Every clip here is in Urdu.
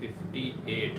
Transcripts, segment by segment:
58।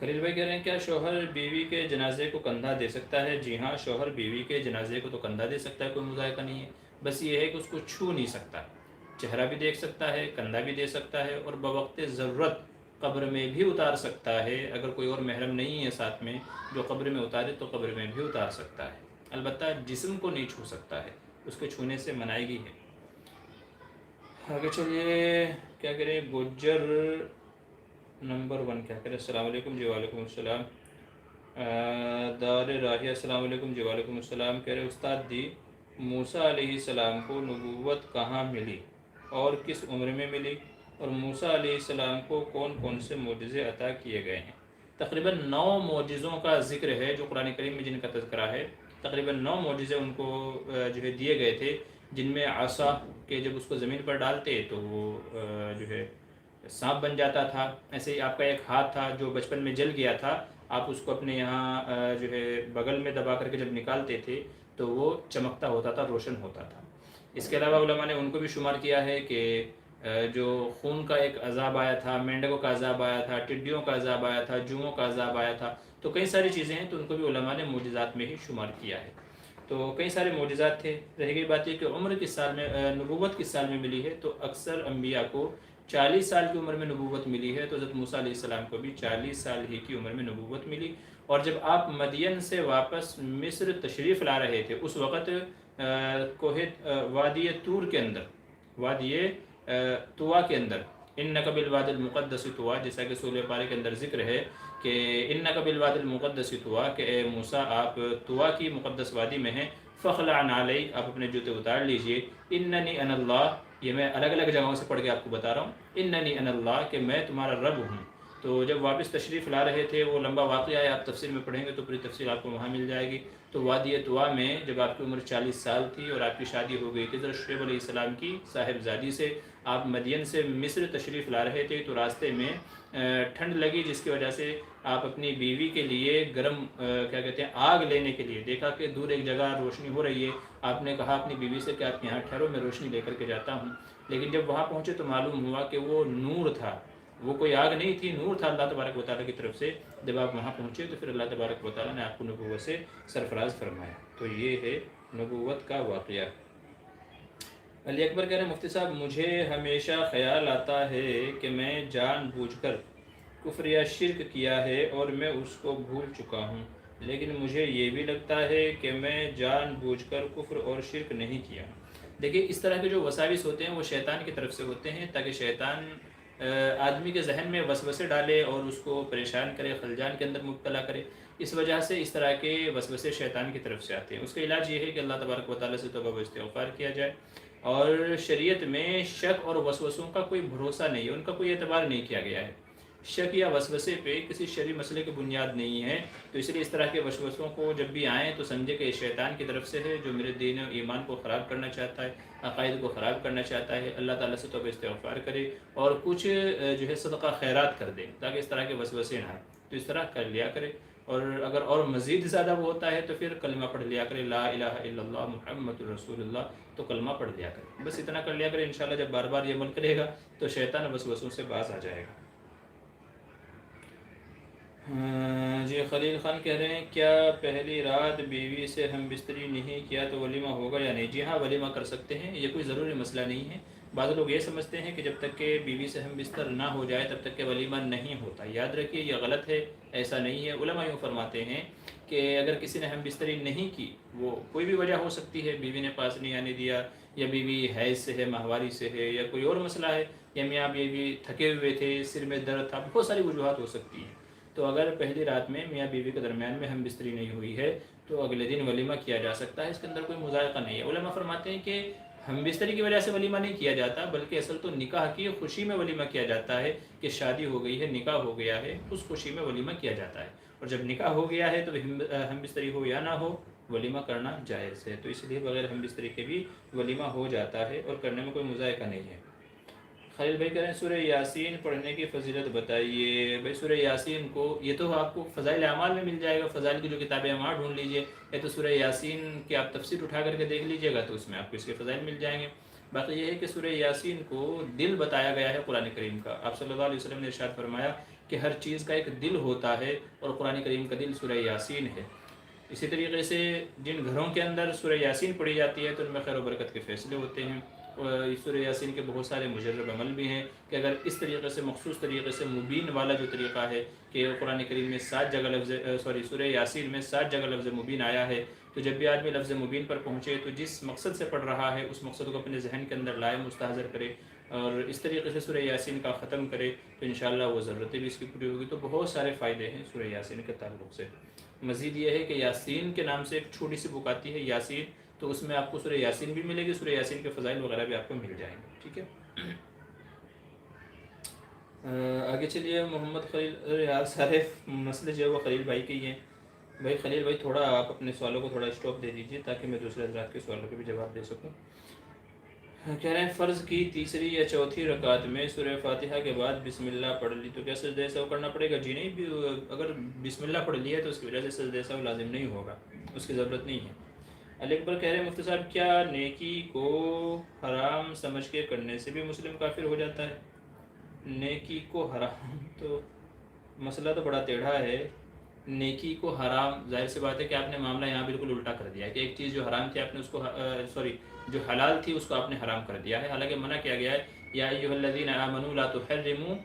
خلیل بھائی کہہ رہے ہیں کیا شوہر بیوی کے جنازے کو کندھا دے سکتا ہے؟ جی ہاں، شوہر بیوی کے جنازے کو تو کندھا دے سکتا ہے، کوئی مذائقہ نہیں ہے، بس یہ ہے کہ اس کو چھو نہیں سکتا۔ چہرہ بھی دیکھ سکتا ہے، کندھا بھی دے سکتا ہے، اور بوقت ضرورت قبر میں بھی اتار سکتا ہے۔ اگر کوئی اور محرم نہیں ہے ساتھ میں جو قبر میں اتارے تو قبر میں بھی اتار سکتا ہے، البتہ جسم کو نہیں چھو سکتا ہے، اس کے چھونے سے منائیگی ہے۔ آگے چلیے، کیا کریں؟ گجر نمبر 1 کیا کریں؟ السلام علیکم۔ جی وعلیکم السلام۔ دار راہیہ السلام علیکم۔ جی وعلیکم السلام۔ کہہ رہے استاد دی، موسیٰ علیہ السلام کو نبوت کہاں ملی اور کس عمر میں ملی، اور موسیٰ علیہ السلام کو کون کون سے معجزے عطا کیے گئے ہیں؟ تقریباً 9 معجزوں کا ذکر ہے جو قرآن کریم میں جن کا تذکرہ ہے۔ تقریباً 9 معجزے ان کو جو ہے دیے گئے تھے، جن میں عصا کہ جب اس کو زمین پر ڈالتے تو وہ جو ہے سانپ بن جاتا تھا۔ ایسے ہی آپ کا ایک ہاتھ تھا جو بچپن میں جل گیا تھا، آپ اس کو اپنے یہاں جو ہے بغل میں دبا کر کے جب نکالتے تھے تو وہ چمکتا ہوتا تھا، روشن ہوتا تھا۔ اس کے علاوہ علماء نے ان کو بھی شمار کیا ہے کہ جو خون کا ایک عذاب آیا تھا، مینڈکوں کا عذاب آیا تھا، ٹڈیوں کا عذاب آیا تھا، جوؤں کا عذاب آیا تھا، تو کئی ساری چیزیں ہیں، تو ان کو بھی علماء نے معجزات میں ہی شمار کیا ہے۔ تو کئی سارے معجزات تھے۔ رہ گئی بات یہ کہ عمر کس سال میں، نبوت کس سال میں ملی ہے، تو اکثر انبیاء کو 40 سال کی عمر میں نبوت ملی ہے، تو حضرت موسیٰ علیہ السلام کو بھی 40 سال ہی کی عمر میں نبوت ملی۔ اور جب آپ مدین سے واپس مصر تشریف لا رہے تھے، اس وقت کوہ وادی طور کے اندر، وادی طوا کے اندر، انک بالوادی المقدس طوا، جیسا کہ سورہ بقرہ کے اندر ذکر ہے کہ انک بالوادی المقدس طوا، کہ اے موسیٰ آپ طوا کی مقدس وادی میں ہیں، فخلع نعلی، آپ اپنے جوتے اتار لیجئے، اننی انا اللہ، یہ میں الگ الگ جگہوں سے پڑھ کے آپ کو بتا رہا ہوں، اننی انا اللہ، کہ میں تمہارا رب ہوں۔ تو جب واپس تشریف لا رہے تھے، وہ لمبا واقعہ ہے، آپ تفسیر میں پڑھیں گے تو پوری تفسیر آپ کو وہاں مل جائے گی۔ تو وادی طوا میں جب آپ کی عمر 40 سال تھی اور آپ کی شادی ہو گئی تھی حضرت شعیب علیہ السلام کی صاحبزادی سے، آپ مدین سے مصر تشریف لا رہے تھے، تو راستے میں ٹھنڈ لگی، جس کی وجہ سے آپ اپنی بیوی کے لیے گرم کیا کہتے ہیں آگ لینے کے لیے، دیکھا کہ دور ایک جگہ روشنی ہو رہی ہے، آپ نے کہا اپنی بیوی سے کہ آپ یہاں ٹھہرو، میں روشنی لے کر کے جاتا ہوں۔ لیکن جب وہاں پہنچے تو معلوم ہوا کہ وہ نور تھا، وہ کوئی آگ نہیں تھی، نور تھا اللہ تبارک و تعالیٰ کی طرف سے۔ جب آپ وہاں پہنچے تو پھر اللہ تبارک و تعالیٰ نے آپ کو نبوت سے سرفراز فرمایا۔ تو یہ ہے نبوت کا واقعہ۔ علی اکبر کہہ رہے ہیں مفتی صاحب، مجھے ہمیشہ خیال آتا ہے کہ میں جان بوجھ کر کفر یا شرک کیا ہے اور میں اس کو بھول چکا ہوں، لیکن مجھے یہ بھی لگتا ہے کہ میں جان بوجھ کر کفر اور شرک نہیں کیا۔ دیکھیے، اس طرح کے جو وساوس ہوتے ہیں وہ شیطان کی طرف سے ہوتے ہیں، تاکہ شیطان آدمی کے ذہن میں وسوسے ڈالے اور اس کو پریشان کرے، خلجان کے اندر مبتلا کرے۔ اس وجہ سے اس طرح کے وسوسے شیطان کی طرف سے آتے ہیں۔ اس کا علاج یہ ہے کہ اللہ تبارک و تعالیٰ سے توبہ و استغفار کیا جائے، اور شریعت میں شک اور وسوسوں کا کوئی بھروسہ نہیں ہے، ان کا کوئی اعتبار نہیں کیا گیا ہے۔ شک یا وسوسے پہ کسی شرعی مسئلے کی بنیاد نہیں ہے، تو اس لیے اس طرح کے وسوسوں کو جب بھی آئیں تو سمجھے کہ یہ شیطان کی طرف سے ہے، جو میرے دین و ایمان کو خراب کرنا چاہتا ہے، عقائد کو خراب کرنا چاہتا ہے۔ اللہ تعالیٰ سے توبہ استغفار کرے اور کچھ جو ہے صدقہ خیرات کر دے، تاکہ اس طرح کے وسوسے نہ آئیں، تو اس طرح کر لیا کرے۔ اور اگر اور مزید زیادہ وہ ہوتا ہے تو پھر کلمہ پڑھ لیا کرے، لا الہ الا اللہ محمد رسول اللہ، تو کلمہ پڑھ لیا کرے، بس اتنا کر لیا کرے۔ انشاءاللہ جب بار بار یہ عمل کرے گا تو شیطان وسوسوں سے باز آ جائے گا۔ جی خلیل خان کہہ رہے ہیں کیا پہلی رات بیوی سے ہم بستری نہیں کیا تو ولیمہ ہوگا یا نہیں؟ جی ہاں، ولیمہ کر سکتے ہیں، یہ کوئی ضروری مسئلہ نہیں ہے۔ بعض لوگ یہ سمجھتے ہیں کہ جب تک کہ بیوی سے ہم بستر نہ ہو جائے تب تک کہ ولیمہ نہیں ہوتا، یاد رکھیے یہ غلط ہے، ایسا نہیں ہے۔ علماء یوں فرماتے ہیں کہ اگر کسی نے ہم بستری نہیں کی، وہ کوئی بھی وجہ ہو سکتی ہے، بیوی نے پاس نہیں آنے دیا، یا بیوی حیض سے ہے، ماہواری سے ہے، یا کوئی اور مسئلہ ہے، یا میاں بیوی تھکے ہوئے تھے، سر میں درد تھا، بہت ساری وجوہات ہو سکتی ہیں۔ تو اگر پہلی رات میں میاں بیوی کے درمیان میں ہم بستری نہیں ہوئی ہے تو اگلے دن ولیمہ کیا جا سکتا ہے، اس کے اندر کوئی مذائقہ نہیں ہے۔ علماء فرماتے ہیں کہ ہم بستری کی وجہ سے ولیمہ نہیں کیا جاتا، بلکہ اصل تو نکاح کی خوشی میں ولیمہ کیا جاتا ہے، کہ شادی ہو گئی ہے، نکاح ہو گیا ہے، اس خوشی میں ولیمہ کیا جاتا ہے۔ اور جب نکاح ہو گیا ہے تو ہم بستری ہو یا نہ ہو، ولیمہ کرنا جائز ہے، تو اس لیے بغیر ہم بستری کے بھی ولیمہ ہو جاتا ہے اور کرنے میں کوئی مذائقہ نہیں ہے۔ خلیل بھائی کہہ رہے ہیں سورہ یاسین پڑھنے کی فضیلت بتائیے۔ بھائی سورہ یاسین کو، یہ تو آپ کو فضائل اعمال میں مل جائے گا، فضائل کی جو کتابیں وہاں ڈھونڈ لیجئے، یا تو سورہ یاسین کی آپ تفسیر اٹھا کر کے دیکھ لیجئے گا تو اس میں آپ کو اس کے فضائل مل جائیں گے۔ باقی یہ ہے کہ سورہ یاسین کو دل بتایا گیا ہے قرآن کریم کا۔ آپ صلی اللہ علیہ وسلم نے ارشاد فرمایا کہ ہر چیز کا ایک دل ہوتا ہے، اور قرآن کریم کا دل سورہ یاسین ہے۔ اسی طریقے سے جن گھروں کے اندر سورہ یاسین پڑھی جاتی ہے تو ان میں خیر و برکت کے فیصلے ہوتے ہیں، اور سورہ یاسین کے بہت سارے مجرب عمل بھی ہیں کہ اگر اس طریقے سے مخصوص طریقے سے مبین والا جو طریقہ ہے کہ قرآن کریم میں 7 جگہ سورہ یاسین میں 7 جگہ لفظ مبین آیا ہے، تو جب بھی آدمی لفظ مبین پر پہنچے تو جس مقصد سے پڑھ رہا ہے اس مقصد کو اپنے ذہن کے اندر لائے، مستحضر کرے اور اس طریقے سے سورہ یاسین کا ختم کرے تو انشاءاللہ وہ ضرورتیں بھی اس کی پوری ہوگی۔ تو بہت سارے فائدے ہیں سورہ یاسین کے تعلق سے۔ مزید یہ ہے کہ یاسین کے نام سے ایک چھوٹی سی بک آتی ہے یاسین، تو اس میں آپ کو سورہ یاسین بھی ملے گی، سورہ یاسین کے فضائل وغیرہ بھی آپ کو مل جائیں گے، ٹھیک ہے۔ آگے چلیے، محمد خلیل، یار سارے مسئلے جو ہے وہ خلیل بھائی کے ہی ہیں۔ بھائی خلیل بھائی تھوڑا آپ اپنے سوالوں کو تھوڑا اسٹاپ دے دیجیے تاکہ میں دوسرے حضرات کے سوالوں کے بھی جواب دے سکوں۔ کہہ رہے ہیں فرض کی تیسری یا چوتھی رکعت میں سورہ فاتحہ کے بعد بسم اللہ پڑھ لی تو کیا سجدہ سہو کرنا پڑے گا؟ جی نہیں، اگر بسم اللہ پڑھ لی ہے تو اس کی وجہ سے سجدہ سہو لازم نہیں ہوگا، اس کی ضرورت نہیں ہے۔ علی اکبر کہہ رہے ہیں مفتی صاحب کیا نیکی کو حرام سمجھ کے کرنے سے بھی مسلم کافر ہو جاتا ہے؟ نیکی کو حرام، تو مسئلہ تو بڑا ٹیڑھا ہے۔ نیکی کو حرام، ظاہر سی بات ہے کہ آپ نے معاملہ یہاں بالکل الٹا کر دیا ہے کہ ایک چیز جو حرام تھی آپ نے اس کو جو حلال تھی اس کو آپ نے حرام کر دیا ہے، حالانکہ منع کیا گیا ہے یا ایھا الذین آمنوا لا تحرموا،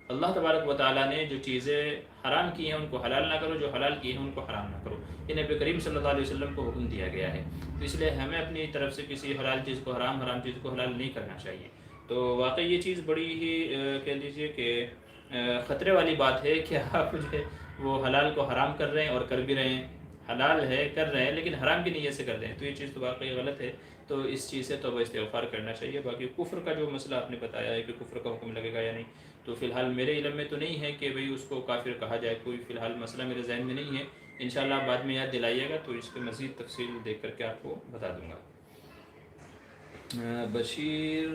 اللہ تبارک و تعالیٰ نے جو چیزیں حرام کی ہیں ان کو حلال نہ کرو، جو حلال کی ہیں ان کو حرام نہ کرو، یہ نبی کریم صلی اللہ علیہ وسلم کو حکم دیا گیا ہے۔ تو اس لیے ہمیں اپنی طرف سے کسی حلال چیز کو حرام، حرام چیز کو حلال نہیں کرنا چاہیے۔ تو واقعی یہ چیز بڑی ہی کہہ لیجیے کہ خطرے والی بات ہے کہ آپ جو ہے وہ حلال کو حرام کر رہے ہیں اور کر بھی رہے ہیں، حلال ہے کر رہے ہیں لیکن حرام کی نیت سے کر رہے ہیں، تو یہ چیز تو واقعی غلط ہے۔ تو اس چیز سے توبہ استغفار کرنا چاہیے۔ باقی کفر کا جو مسئلہ آپ نے بتایا ہے کہ کفر کا حکم لگے گا یا نہیں، تو فی الحال میرے علم میں تو نہیں ہے کہ بھئی اس کو کافر کہا جائے، کوئی فی الحال مسئلہ میرے ذہن میں نہیں ہے۔ انشاءاللہ آپ بعد میں یاد دلائیے گا تو اس کی مزید تفصیل دیکھ کر کے آپ کو بتا دوں گا۔ بصیر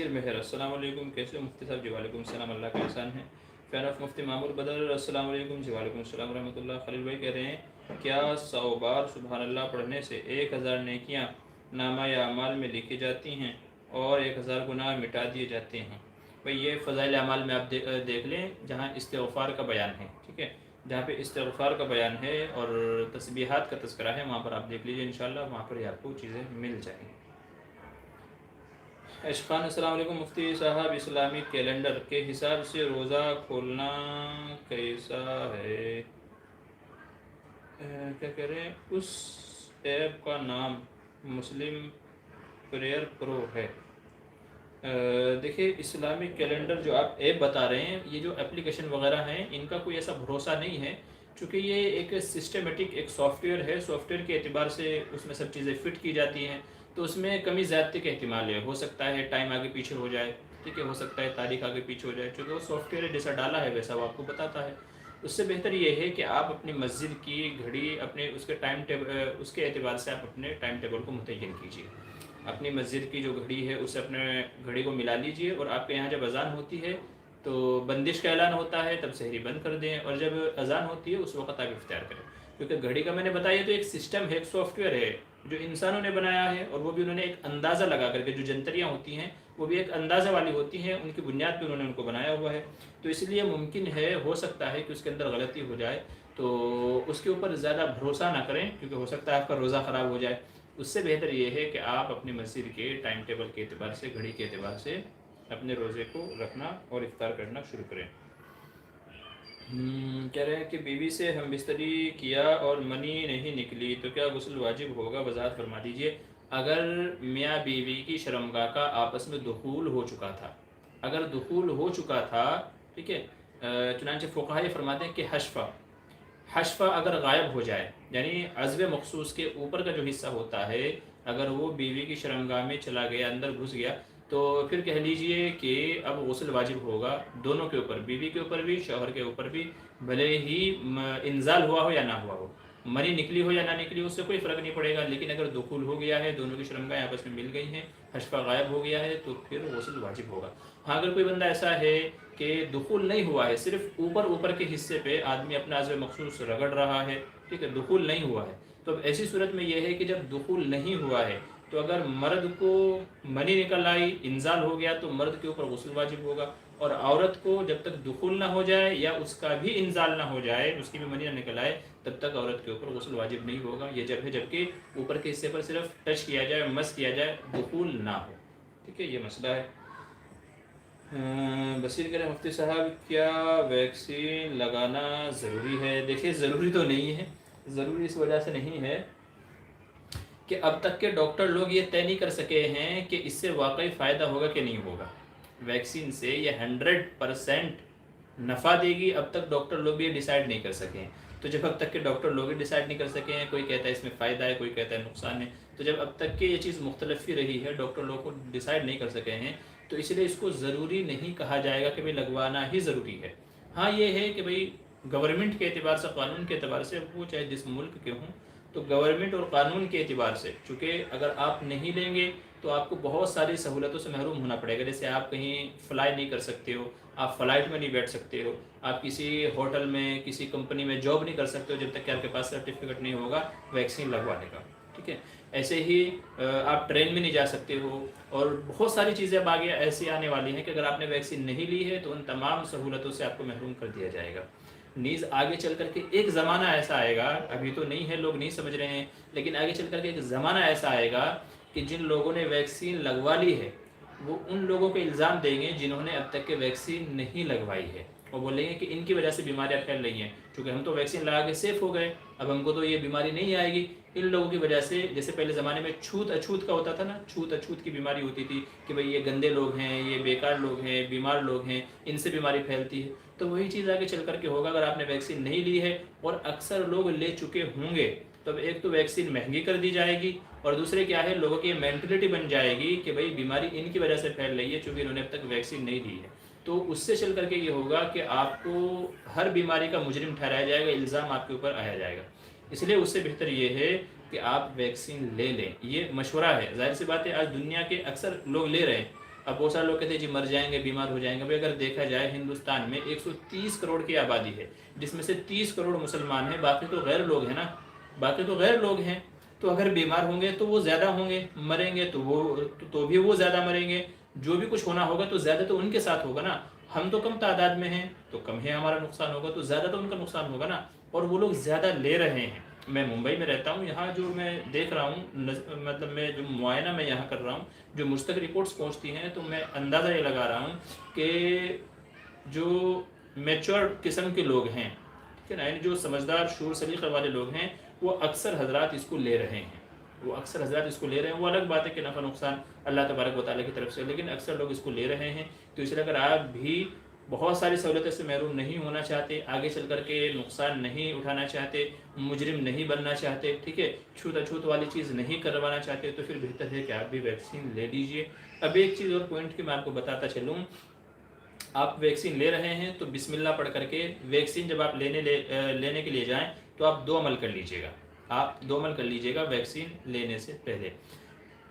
مہر، السلام علیکم، کیسے ہو مفتی صاحب؟ جی وعلیکم السلام، اللہ کا احسان ہے۔ فین آف مفتی معمور بدر، السلام علیکم، جی وعلیکم السلام ورحمۃ اللہ۔ خلیل بھائی کہہ رہے ہیں کیا 100 بار سبحان اللہ پڑھنے سے 1000 نیکیاں نامہ یا اعمال میں لکھی جاتی ہیں اور 1000 گناہ مٹا دیے جاتے ہیں؟ بھئی یہ فضائل اعمال میں آپ دیکھ لیں جہاں استغفار کا بیان ہے، ٹھیک ہے، جہاں پہ استغفار کا بیان ہے اور تسبیحات کا تذکرہ ہے وہاں پر آپ دیکھ لیجئے، انشاءاللہ وہاں پر آپ کو چیزیں مل جائیں گی۔ اشخان، السلام علیکم مفتی صاحب، اسلامی کیلنڈر کے حساب سے روزہ کھولنا کیسا ہے؟ کیا کہہ رہے ہیں؟ اس ایپ کا نام مسلم پریئر پرو ہے۔ دیکھیے اسلامی کیلنڈر جو آپ ایپ بتا رہے ہیں، یہ جو اپلیکیشن وغیرہ ہیں ان کا کوئی ایسا بھروسہ نہیں ہے، چونکہ یہ ایک سسٹمیٹک ایک سافٹ ویئر ہے، سافٹ ویئر کے اعتبار سے اس میں سب چیزیں فٹ کی جاتی ہیں، تو اس میں کمی زیادتی کا احتمال ہے، ہو سکتا ہے ٹائم آگے پیچھے ہو جائے، ٹھیک ہے، ہو سکتا ہے تاریخ آگے پیچھے ہو جائے، چونکہ وہ سافٹ ویئر جیسا ڈالا ہے ویسا وہ آپ کو بتاتا ہے۔ اس سے بہتر یہ ہے کہ آپ اپنی مسجد کی گھڑی اپنے اس کے ٹائم ٹیبل اس کے اعتبار سے آپ اپنے ٹائم ٹیبل کو متعین کیجیے، اپنی مسجد کی جو گھڑی ہے اس سے اپنے گھڑی کو ملا لیجئے، اور آپ کے یہاں جب اذان ہوتی ہے تو بندش کا اعلان ہوتا ہے تب سحری بند کر دیں، اور جب اذان ہوتی ہے اس وقت آپ افطار کریں، کیونکہ گھڑی کا میں نے بتایا تو ایک سسٹم ہے، ایک سافٹ ویئر ہے جو انسانوں نے بنایا ہے، اور وہ بھی انہوں نے ایک اندازہ لگا کر کے، جو جنتریاں ہوتی ہیں وہ بھی ایک اندازہ والی ہوتی ہیں، ان کی بنیاد پہ انہوں نے ان کو بنایا ہوا ہے، تو اس لیے ممکن ہے، ہو سکتا ہے کہ اس کے اندر غلطی ہو جائے، تو اس کے اوپر زیادہ بھروسہ نہ کریں، کیونکہ ہو سکتا ہے آپ کا روزہ خراب ہو جائے۔ اس سے بہتر یہ ہے کہ آپ اپنی مسجد کے ٹائم ٹیبل کے اعتبار سے، گھڑی کے اعتبار سے اپنے روزے کو رکھنا اور افطار کرنا شروع کریں۔ کہہ رہے ہیں کہ بیوی سے ہم بستری کیا اور منی نہیں نکلی تو کیا غسل واجب ہوگا؟ وضاحت فرما دیجئے۔ اگر میاں بیوی کی شرمگاہ کا آپس میں دخول ہو چکا تھا، اگر دخول ہو چکا تھا، ٹھیک ہے، چنانچہ فقہاء فرماتے ہیں کہ حشفہ اگر غائب ہو جائے، یعنی عضو مخصوص کے اوپر کا جو حصہ ہوتا ہے اگر وہ بیوی کی شرمگاہ میں چلا گیا، اندر گھس گیا، تو پھر کہہ لیجئے کہ اب غسل واجب ہوگا دونوں کے اوپر، بیوی کے اوپر بھی شوہر کے اوپر بھی، بھلے ہی انزال ہوا ہو یا نہ ہوا ہو، منی نکلی ہو یا نہ نکلی اس سے کوئی فرق نہیں پڑے گا، لیکن اگر دخول ہو گیا ہے، دونوں کی شرمگاہیں آپس میں مل گئی ہیں، حشفہ غائب ہو گیا ہے، تو پھر غسل واجب ہوگا۔ ہاں اگر کوئی بندہ ایسا ہے کہ دخول نہیں ہوا ہے، صرف اوپر کے حصے پہ آدمی اپنا عضو مخصوص رگڑ رہا ہے، ٹھیک ہے، دخول نہیں ہوا ہے، تو اب ایسی صورت میں یہ ہے کہ جب دخول نہیں ہوا ہے تو اگر مرد کو منی نکل آئی، انزال ہو گیا، تو مرد کے اوپر غسل واجب ہوگا، اور عورت کو جب تک دخول نہ ہو جائے یا اس کا بھی انزال نہ ہو جائے، اس کی بھی منی نہ نکل آئے، تب تک عورت کے اوپر غسل واجب نہیں ہوگا. یہ جب ہے جب کہ اوپر کے حصے پر صرف ٹچ کیا جائے، مس کیا جائے، دخول نہ ہو. ٹھیک ہے، یہ مسئلہ ہے. بصیر کہہ رہے ہیں مفتی صاحب کیا ویکسین لگانا ضروری ہے؟ دیکھیے ضروری تو نہیں ہے. ضروری اس وجہ سے نہیں ہے کہ اب تک کے ڈاکٹر لوگ یہ طے نہیں کر سکے ہیں کہ اس سے واقعی فائدہ ہوگا کہ نہیں ہوگا. ویکسین سے یہ 100% نفع دے گی، اب تک ڈاکٹر لوگ بھی یہ ڈیسائیڈ نہیں کر سکے ہیں. تو جب اب تک کے ڈاکٹر لوگ بھی ڈیسائیڈ نہیں کر سکے ہیں، کوئی کہتا ہے اس میں فائدہ ہے، کوئی کہتا ہے نقصان ہے، تو جب اب تک کہ یہ چیز مختلف ہی رہی ہے، ڈاکٹر لوگ کو ڈیسائیڈ نہیں کر سکے ہیں، تو اس لیے اس کو ضروری نہیں کہا جائے گا کہ بھئی لگوانا ہی ضروری ہے. ہاں یہ ہے کہ بھئی گورنمنٹ کے اعتبار سے، قانون کے اعتبار سے، وہ چاہے جس ملک کے ہوں، تو گورنمنٹ اور قانون کے اعتبار سے، چونکہ اگر آپ نہیں لیں گے تو آپ کو بہت ساری سہولتوں سے محروم ہونا پڑے گا. جیسے آپ کہیں فلائی نہیں کر سکتے ہو، آپ فلائٹ میں نہیں بیٹھ سکتے ہو، آپ کسی ہوٹل میں، کسی کمپنی میں جاب نہیں کر سکتے ہو جب تک کہ آپ کے پاس سرٹیفکیٹ نہیں ہوگا ویکسین لگوانے کا. ٹھیک ہے، ایسے ہی آپ ٹرین میں نہیں جا سکتے ہو، اور بہت ساری چیزیں اب آگے ایسی آنے والی ہیں کہ اگر آپ نے ویکسین نہیں لی ہے تو ان تمام سہولتوں سے آپ کو محروم کر دیا جائے گا. نیز آگے چل کر کے ایک زمانہ ایسا آئے گا، ابھی تو نہیں ہے، لوگ نہیں سمجھ رہے ہیں، لیکن آگے چل کر کے ایک زمانہ ایسا آئے گا کہ جن لوگوں نے ویکسین لگوا لی ہے وہ ان لوگوں پہ الزام دیں گے جنہوں نے اب تک کے ویکسین نہیں لگوائی ہے، اور بولیں گے کہ ان کی وجہ سے بیماریاں پھیل رہی ہیں، کیونکہ ہم تو ویکسین لگا کے سیف ہو گئے، اب ہم کو تو یہ بیماری نہیں آئے گی. ان لوگوں کی وجہ سے، جیسے پہلے زمانے میں چھوت اچھوت کا ہوتا تھا نا، چھوت اچھوت کی بیماری ہوتی تھی کہ بھئی یہ گندے لوگ ہیں، یہ بیکار لوگ ہیں، بیمار لوگ ہیں، ان سے بیماری پھیلتی ہے. تو وہی چیز آگے چل کر کے ہوگا. اگر آپ نے ویکسین نہیں لی ہے اور اکثر لوگ لے چکے ہوں گے، تو ایک تو ویکسین مہنگی کر دی جائے گی، اور دوسرے کیا ہے، لوگوں کی مینٹلٹی بن جائے گی کہ بھئی بیماری ان کی وجہ سے پھیل رہی ہے چونکہ انہوں نے اب تک ویکسین نہیں لی ہے. تو اس سے چل کر کے یہ ہوگا کہ آپ کو ہر بیماری کا مجرم ٹھہرایا جائے گا، الزام آپ کے اوپر آیا جائے گا. اس لیے اس سے بہتر یہ ہے کہ آپ ویکسین لے لیں. یہ مشورہ ہے، ظاہر سی بات ہے آج دنیا کے اکثر لوگ لے رہے ہیں. اب بہت سارے لوگ کہتے ہیں جی مر جائیں گے، بیمار ہو جائیں گے. بھائی اگر دیکھا جائے ہندوستان میں 130 کروڑ کی آبادی ہے، جس میں سے 30 کروڑ مسلمان ہیں، باقی تو غیر لوگ ہیں نا، باقی تو غیر لوگ ہیں. تو اگر بیمار ہوں گے تو وہ زیادہ ہوں گے، مریں گے تو بھی وہ زیادہ مریں گے. جو بھی کچھ ہونا ہوگا تو زیادہ تو ان کے ساتھ ہوگا نا. ہم تو کم تعداد میں ہیں تو کم ہے ہمارا نقصان ہوگا، تو زیادہ تو ان کا نقصان ہوگا نا. اور وہ لوگ زیادہ لے رہے ہیں. میں ممبئی میں رہتا ہوں، یہاں جو میں دیکھ رہا ہوں، مطلب میں جو معائنہ میں یہاں کر رہا ہوں، جو مجھ تک رپورٹس پہنچتی ہیں، تو میں اندازہ یہ لگا رہا ہوں کہ جو میچور قسم کے لوگ ہیں، ٹھیک ہے نا، یعنی جو سمجھدار شعور سلیقے والے لوگ ہیں، وہ اکثر حضرات اس کو لے رہے ہیں. وہ الگ بات ہے کہ نفع نقصان اللہ تبارک و تعالیٰ کی طرف سے، لیکن اکثر لوگ اس کو لے رہے ہیں. تو اس لیے اگر آپ بھی بہت ساری سہولتوں سے محروم نہیں ہونا چاہتے، آگے چل کر کے نقصان نہیں اٹھانا چاہتے، مجرم نہیں بننا چاہتے، ٹھیک ہے، چھوت اچھوت والی چیز نہیں کروانا چاہتے، تو پھر بہتر ہے کہ آپ بھی ویکسین لے لیجئے. اب ایک چیز اور پوائنٹ کی میں آپ کو بتاتا چلوں. آپ ویکسین لے رہے ہیں تو بسم اللہ پڑھ کر کے ویکسین جب آپ لینے کے لیے جائیں تو آپ 2 عمل کر لیجئے گا. آپ 2 عمل کر لیجئے گا ویکسین لینے سے پہلے.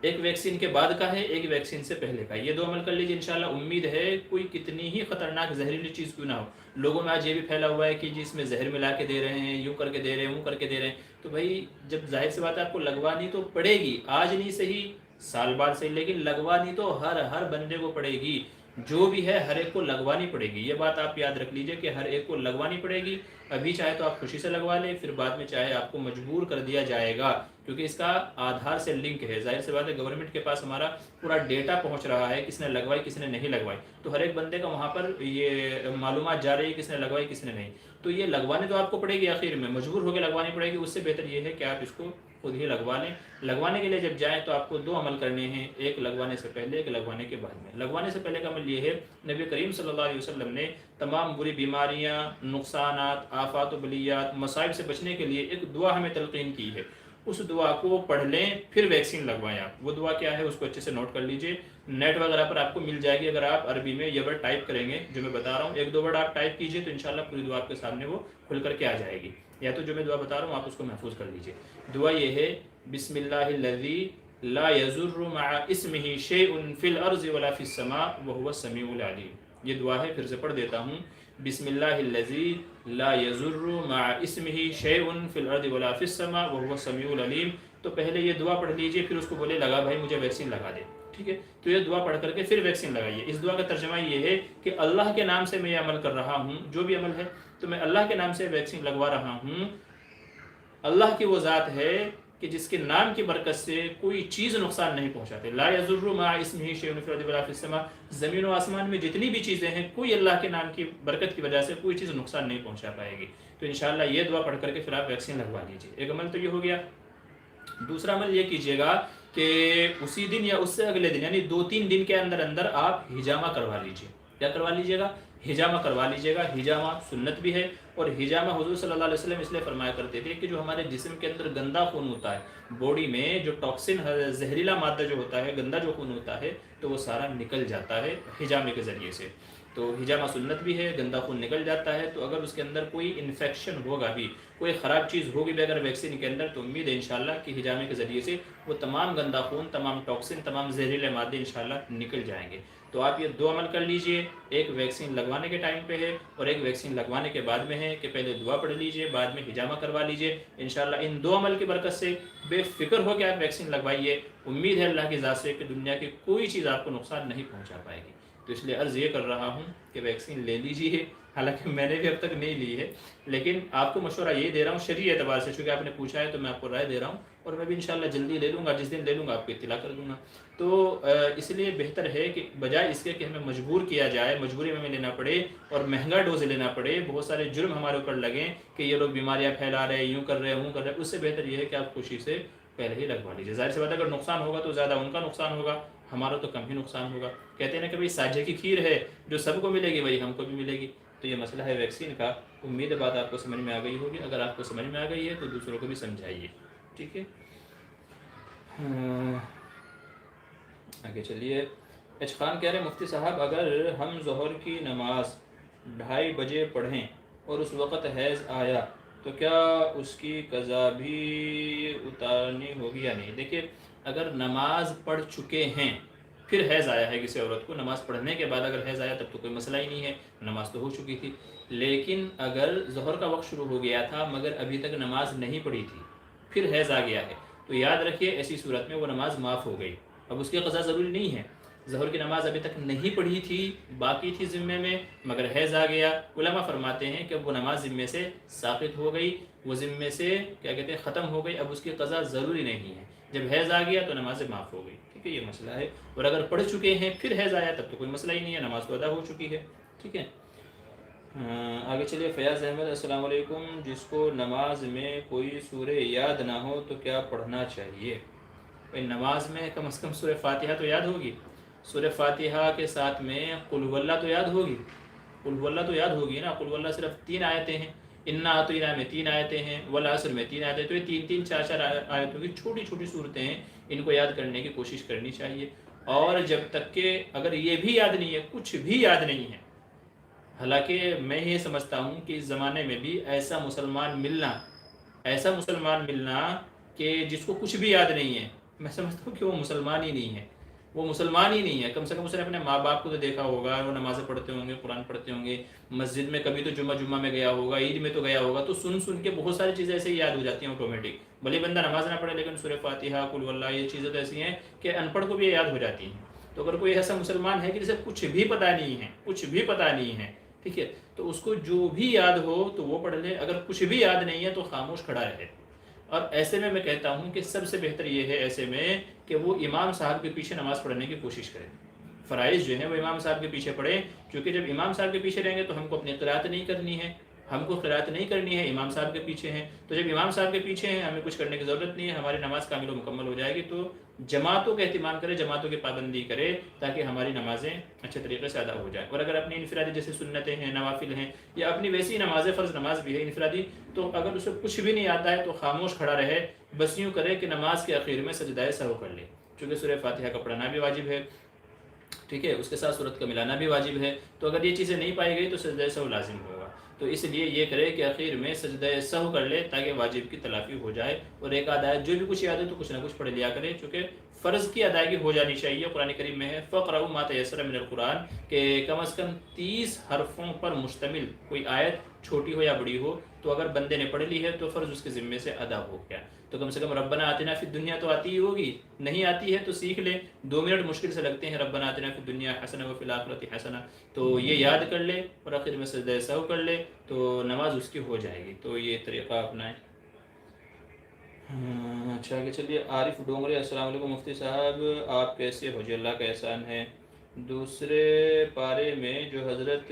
ایک ویکسین کے بعد کا ہے، ایک ویکسین سے پہلے کا. یہ 2 عمل کر لیجئے انشاءاللہ. امید ہے کوئی کتنی ہی خطرناک زہریلی چیز کیوں نہ ہو. لوگوں میں آج یہ بھی پھیلا ہوا ہے کہ جی اس میں زہر ملا کے دے رہے ہیں، یوں کر کے دے رہے ہیں، وہ کر کے دے رہے ہیں. تو بھائی جب ظاہر سی بات ہے آپ کو لگوانی تو پڑے گی، آج نہیں صحیح، سال بعد صحیح، لیکن لگوانی تو ہر بندے کو پڑے گی. جو بھی ہے ہر ایک کو لگوانی پڑے گی. یہ بات آپ یاد رکھ لیجئے کہ ہر ایک کو لگوانی پڑے گی. ابھی چاہے تو آپ خوشی سے لگوا لیں، پھر بعد میں چاہے آپ کو مجبور کر دیا جائے گا، کیونکہ اس کا آدھار سے لنک ہے. ظاہر سی بات ہے گورنمنٹ کے پاس ہمارا پورا ڈیٹا پہنچ رہا ہے، کس نے لگوائی کس نے نہیں لگوائی. تو ہر ایک بندے کا وہاں پر یہ معلومات جا رہی ہے کس نے لگوائی کس نے نہیں. تو یہ لگوانے تو آپ کو پڑے گی، آخر میں مجبور ہو کے لگوانی پڑے گی. اس سے بہتر یہ ہے کہ آپ اس کو خود ہی لگوا لیں. لگوانے کے لیے جب جائیں تو آپ کو 2 عمل کرنے ہیں، ایک لگوانے سے پہلے، ایک لگوانے کے بعد میں. لگوانے سے پہلے کا عمل یہ ہے، نبی کریم صلی اللہ علیہ وسلم نے تمام بری بیماریاں، نقصانات، آفات و بلیات، مصائب سے بچنے کے لیے ایک دعا ہمیں تلقین کی ہے. اس دعا کو پڑھ لیں پھر ویکسین لگوائیں. آپ وہ دعا کیا ہے اس کو اچھے سے نوٹ کر لیجئے. نیٹ وغیرہ پر آپ کو مل جائے گی. اگر آپ عربی میں یہ ورڈ ٹائپ کریں گے جو میں بتا رہا ہوں، 1-2 ورڈ آپ ٹائپ کیجئے تو انشاءاللہ پوری دعا آپ کے سامنے وہ کھل کر کے آ جائے گی. یا تو جو میں دعا بتا رہا ہوں آپ اس کو محفوظ کر لیجئے. دعا یہ ہے، بسم اللہ الذی لا یضر مع اسمہ شیء فی الارض ولا فی السماء وهو السمیع العلیم. یہ دعا ہے، پھر سے پڑھ دیتا ہوں. بسم اللہ الذی لا یضر مع اسمہ شیء فی الارض ولا فی السماء وهو السمیع العلیم. تو پہلے یہ دعا پڑھ لیجئے، پھر اس کو بولے لگا بھائی مجھے ویکسین لگا دے. ٹھیک ہے، تو یہ دعا پڑھ کر کے پھر ویکسین لگائیے۔ اس دعا کا ترجمہ یہ ہے کہ اللہ کے نام سے میں یہ عمل کر رہا ہوں، جو بھی عمل ہے تو میں اللہ کے نام سے ویکسین لگوا رہا ہوں۔ اللہ کی وہ ذات ہے کہ جس کے نام کی برکت سے کوئی چیز نقصان نہیں پہنچاتے۔ لا یضر مع اسمہ شیء فی الارض ولا فی السماء، زمین و آسمان میں جتنی بھی چیزیں ہیں کوئی اللہ کے نام کی برکت کی وجہ سے کوئی چیز نقصان نہیں پہنچا پائے گی۔ تو انشاءاللہ یہ دعا پڑھ کر کے پھر آپ ویکسین لگوا لیجیے۔ ایک عمل تو یہ ہو گیا۔ دوسرا عمل یہ کیجیے گا کہ اسی دن یا اس سے اگلے دن یعنی 2-3 دن کے اندر اندر آپ حجامہ کروا لیجیے۔ کیا کروا لیجیے گا؟ حجامہ کروا لیجیے گا۔ حجامہ سنت بھی ہے، اور حجامہ حضور صلی اللہ علیہ وسلم اس لیے فرمایا کرتے تھے کہ جو ہمارے جسم کے اندر گندا خون ہوتا ہے، باڈی میں جو ٹاکسن زہریلا مادہ جو ہوتا ہے، گندا جو خون ہوتا ہے، تو وہ سارا نکل جاتا ہے حجامے کے ذریعے سے۔ تو حجامہ سنت بھی ہے، گندا خون نکل جاتا ہے۔ تو اگر اس کے اندر کوئی انفیکشن ہوگا بھی، کوئی خراب چیز ہوگی بھی اگر ویکسین کے اندر، تو امید ہے انشاءاللہ کہ حجامے کے ذریعے سے وہ تمام گندا خون، تمام ٹاکسن، تمام زہریلے مادے انشاءاللہ نکل جائیں گے۔ تو آپ یہ 2 عمل کر لیجئے، ایک ویکسین لگوانے کے ٹائم پہ ہے اور ایک ویکسین لگوانے کے بعد میں ہے کہ پہلے دعا پڑھ لیجئے، بعد میں حجامہ کروا لیجئے۔ انشاءاللہ ان 2 عمل کی برکت سے بے فکر ہو کے آپ ویکسین لگوائیے۔ امید ہے اللہ کی ذات سے کہ دنیا کی کوئی چیز آپ کو نقصان نہیں پہنچا پائے گی۔ تو اس لیے عرض یہ کر رہا ہوں کہ ویکسین لے لیجیے، حالانکہ میں نے بھی اب تک نہیں لی ہے، لیکن آپ کو مشورہ یہ دے رہا ہوں شرعی اعتبار سے، چونکہ آپ نے پوچھا ہے تو میں آپ کو رائے دے رہا ہوں، اور میں بھی انشاءاللہ جلدی لے لوں گا، جس دن لے لوں گا آپ کو اطلاع کر دوں گا۔ تو اس لیے بہتر ہے کہ بجائے اس کے کہ ہمیں مجبور کیا جائے، مجبوری میں ہمیں لینا پڑے اور مہنگا ڈوز لینا پڑے، بہت سارے جرم ہمارے اوپر لگیں کہ یہ لوگ بیماریاں پھیلا رہے ہیں، یوں کر رہے ہیں، وہ کر رہے ہیں، اس سے بہتر یہ ہے کہ آپ خوشی سے پہلے ہی لگوا لیجیے۔ ظاہر سی بات ہے اگر نقصان ہوگا تو زیادہ ان کا نقصان ہوگا، ہمارا تو کم ہی نقصان ہوگا۔ کہتے ہیں نا کہ بھئی ساجھے کی کھیر ہے، جو سب کو ملے گی وہی ہم کو بھی ملے گی۔ تو یہ مسئلہ ہے ویکسین کا۔ امید ہے بات آپ کو سمجھ میں آ گئی ہوگی، اگر آپ کو سمجھ میں آ گئی ہے تو دوسروں کو بھی سمجھائیے، ٹھیک ہے۔ آگے چلیے۔ ایچ خان کہہ رہے ہیں مفتی صاحب اگر ہم ظہر کی نماز 2:30 بجے پڑھیں اور اس وقت حیض آیا تو کیا اس کی قضا بھی اتارنی ہوگی یا نہیں؟ دیکھیے اگر نماز پڑھ چکے ہیں پھر حیض آیا ہے کسی عورت کو، نماز پڑھنے کے بعد اگر حیض آیا تب تو کوئی مسئلہ ہی نہیں ہے، نماز تو ہو چکی تھی۔ لیکن اگر ظہر کا وقت شروع ہو گیا تھا مگر ابھی تک نماز نہیں پڑھی تھی، پھر حیض آ گیا ہے، تو یاد رکھیے ایسی صورت میں وہ نماز معاف ہو گئی۔ اب اس کی قضا ضروری نہیں ہے، ظہر کی نماز ابھی تک نہیں پڑھی تھی، باقی تھی ذمے میں، مگر حیض آ گیا، علماء فرماتے ہیں کہ وہ نماز ذمے سے ساقط ہو گئی، وہ ذمے سے کیا کہتے ہیں ختم ہو گئی، اب اس کی قضا ضروری نہیں ہے۔ جب حیض آ گیا تو نماز معاف ہو گئی، ٹھیک ہے، یہ مسئلہ ہے۔ اور اگر پڑھ چکے ہیں پھر حیض آیا تب تو کوئی مسئلہ ہی نہیں ہے، نماز تو ادا ہو چکی ہے، ٹھیک ہے۔ آگے چلیے۔ فیاض احمد السلام علیکم، جس کو نماز میں کوئی سورہ یاد نہ ہو تو کیا پڑھنا چاہیے؟ نماز میں کم از کم سورہ فاتحہ تو یاد ہوگی، سورہ فاتحہ کے ساتھ میں قل هو اللہ تو یاد ہوگی، قل هو اللہ تو یاد ہوگی نا۔ قل هو اللہ صرف 3 آیتیں ہیں، انا اعطیناک میں 3 آیتیں ہیں، والعصر میں 3 آیتیں، تو یہ 3 4 آیتوں کی چھوٹی چھوٹی صورتیں ہیں، ان کو یاد کرنے کی کوشش کرنی چاہیے۔ اور جب تک کہ اگر یہ بھی یاد نہیں ہے، کچھ بھی یاد نہیں ہے، حالانکہ میں یہ سمجھتا ہوں کہ اس زمانے میں بھی ایسا مسلمان ملنا کہ جس کو کچھ بھی یاد نہیں ہے، میں سمجھتا ہوں کہ وہ مسلمان ہی نہیں ہے، وہ مسلمان ہی نہیں ہے۔ کم سے کم اس نے اپنے ماں باپ کو تو دیکھا ہوگا، وہ نمازیں پڑھتے ہوں گے، قرآن پڑھتے ہوں گے، مسجد میں کبھی تو جمعہ میں گیا ہوگا، عید میں تو گیا ہوگا، تو سن کے بہت ساری چیزیں ایسے ہی یاد ہو جاتی ہیں آٹومیٹک۔ بھلے بندہ نماز نہ پڑھے لیکن سورہ فاتحہ، قل هو اللہ، یہ چیزیں تو ایسی ہیں کہ ان پڑھ کو بھی یاد ہو جاتی ہیں۔ تو اگر کوئی ایسا مسلمان ہے کہ جسے کچھ بھی پتہ نہیں ہے، ٹھیک ہے، تو اس کو جو بھی یاد ہو تو وہ پڑھ لے، اگر کچھ بھی یاد نہیں ہے تو خاموش کھڑا رہے۔ اور ایسے میں کہتا ہوں کہ سب سے بہتر یہ ہے ایسے میں کہ وہ امام صاحب کے پیچھے نماز پڑھنے کی کوشش کرے، فرائض جو ہیں وہ امام صاحب کے پیچھے پڑھیں، کیونکہ جب امام صاحب کے پیچھے رہیں گے تو ہم کو اپنی قرات نہیں کرنی ہے، امام صاحب کے پیچھے ہیں، تو جب امام صاحب کے پیچھے ہیں ہمیں کچھ کرنے کی ضرورت نہیں ہے، ہماری نماز کامل و مکمل ہو جائے گی۔ تو جماعتوں کا اہتمام کرے، جماعتوں کی پابندی کرے تاکہ ہماری نمازیں اچھے طریقے سے ادا ہو جائیں۔ اور اگر اپنی انفرادی جیسے سنتیں ہیں، نوافل ہیں، یا اپنی ویسی نمازیں، فرض نماز بھی ہے انفرادی، تو اگر اسے کچھ بھی نہیں آتا ہے تو خاموش کھڑا رہے، بس یوں کرے کہ نماز کے اخیر میں سجدہ سہو کر لے، چونکہ سورہ فاتحہ کا پڑھنا بھی واجب ہے، ٹھیک ہے، اس کے ساتھ سورت کا ملانا بھی واجب ہے۔ تو اگر یہ چیزیں نہیں پائی گئی تو سجدہ سہو لازم ہوگا، تو اس لیے یہ کرے کہ اخیر میں سجدہ سہو کر لے تاکہ واجب کی تلافی ہو جائے، اور ایک آدھ آیت جو بھی کچھ یاد ہے تو کچھ نہ کچھ پڑھ لیا کرے، چونکہ فرض کی ادائیگی ہو جانی چاہیے۔ قرآن کریم میں ہے فَقْرَؤْا مَا تَيَسَّرَ مِنَ الْقُرْآنِ، کہ کم از کم 30 حرفوں پر مشتمل کوئی آیت چھوٹی ہو یا بڑی ہو، تو اگر بندے نے پڑھ لی ہے تو فرض اس کے ذمے سے ادا ہو گیا۔ تو کم سے کم ربنا آتنا فی الدنیا تو آتی ہی ہوگی، نہیں آتی ہے تو سیکھ لے، 2 منٹ مشکل سے لگتے ہیں، ربنا آتنا فی الدنیا حسنہ وفی الآخرۃ حسنہ، تو یہ یاد کر لے اور آخر میں سجدہ سہو کر لے تو نماز اس کی ہو جائے گی۔ تو یہ طریقہ اپنائیں۔ اچھا کہ چلیے، عارف ڈونگرے، السلام علیکم مفتی صاحب، آپ کیسے ہو؟ جی اللہ کا احسان ہے۔ دوسرے پارے میں جو حضرت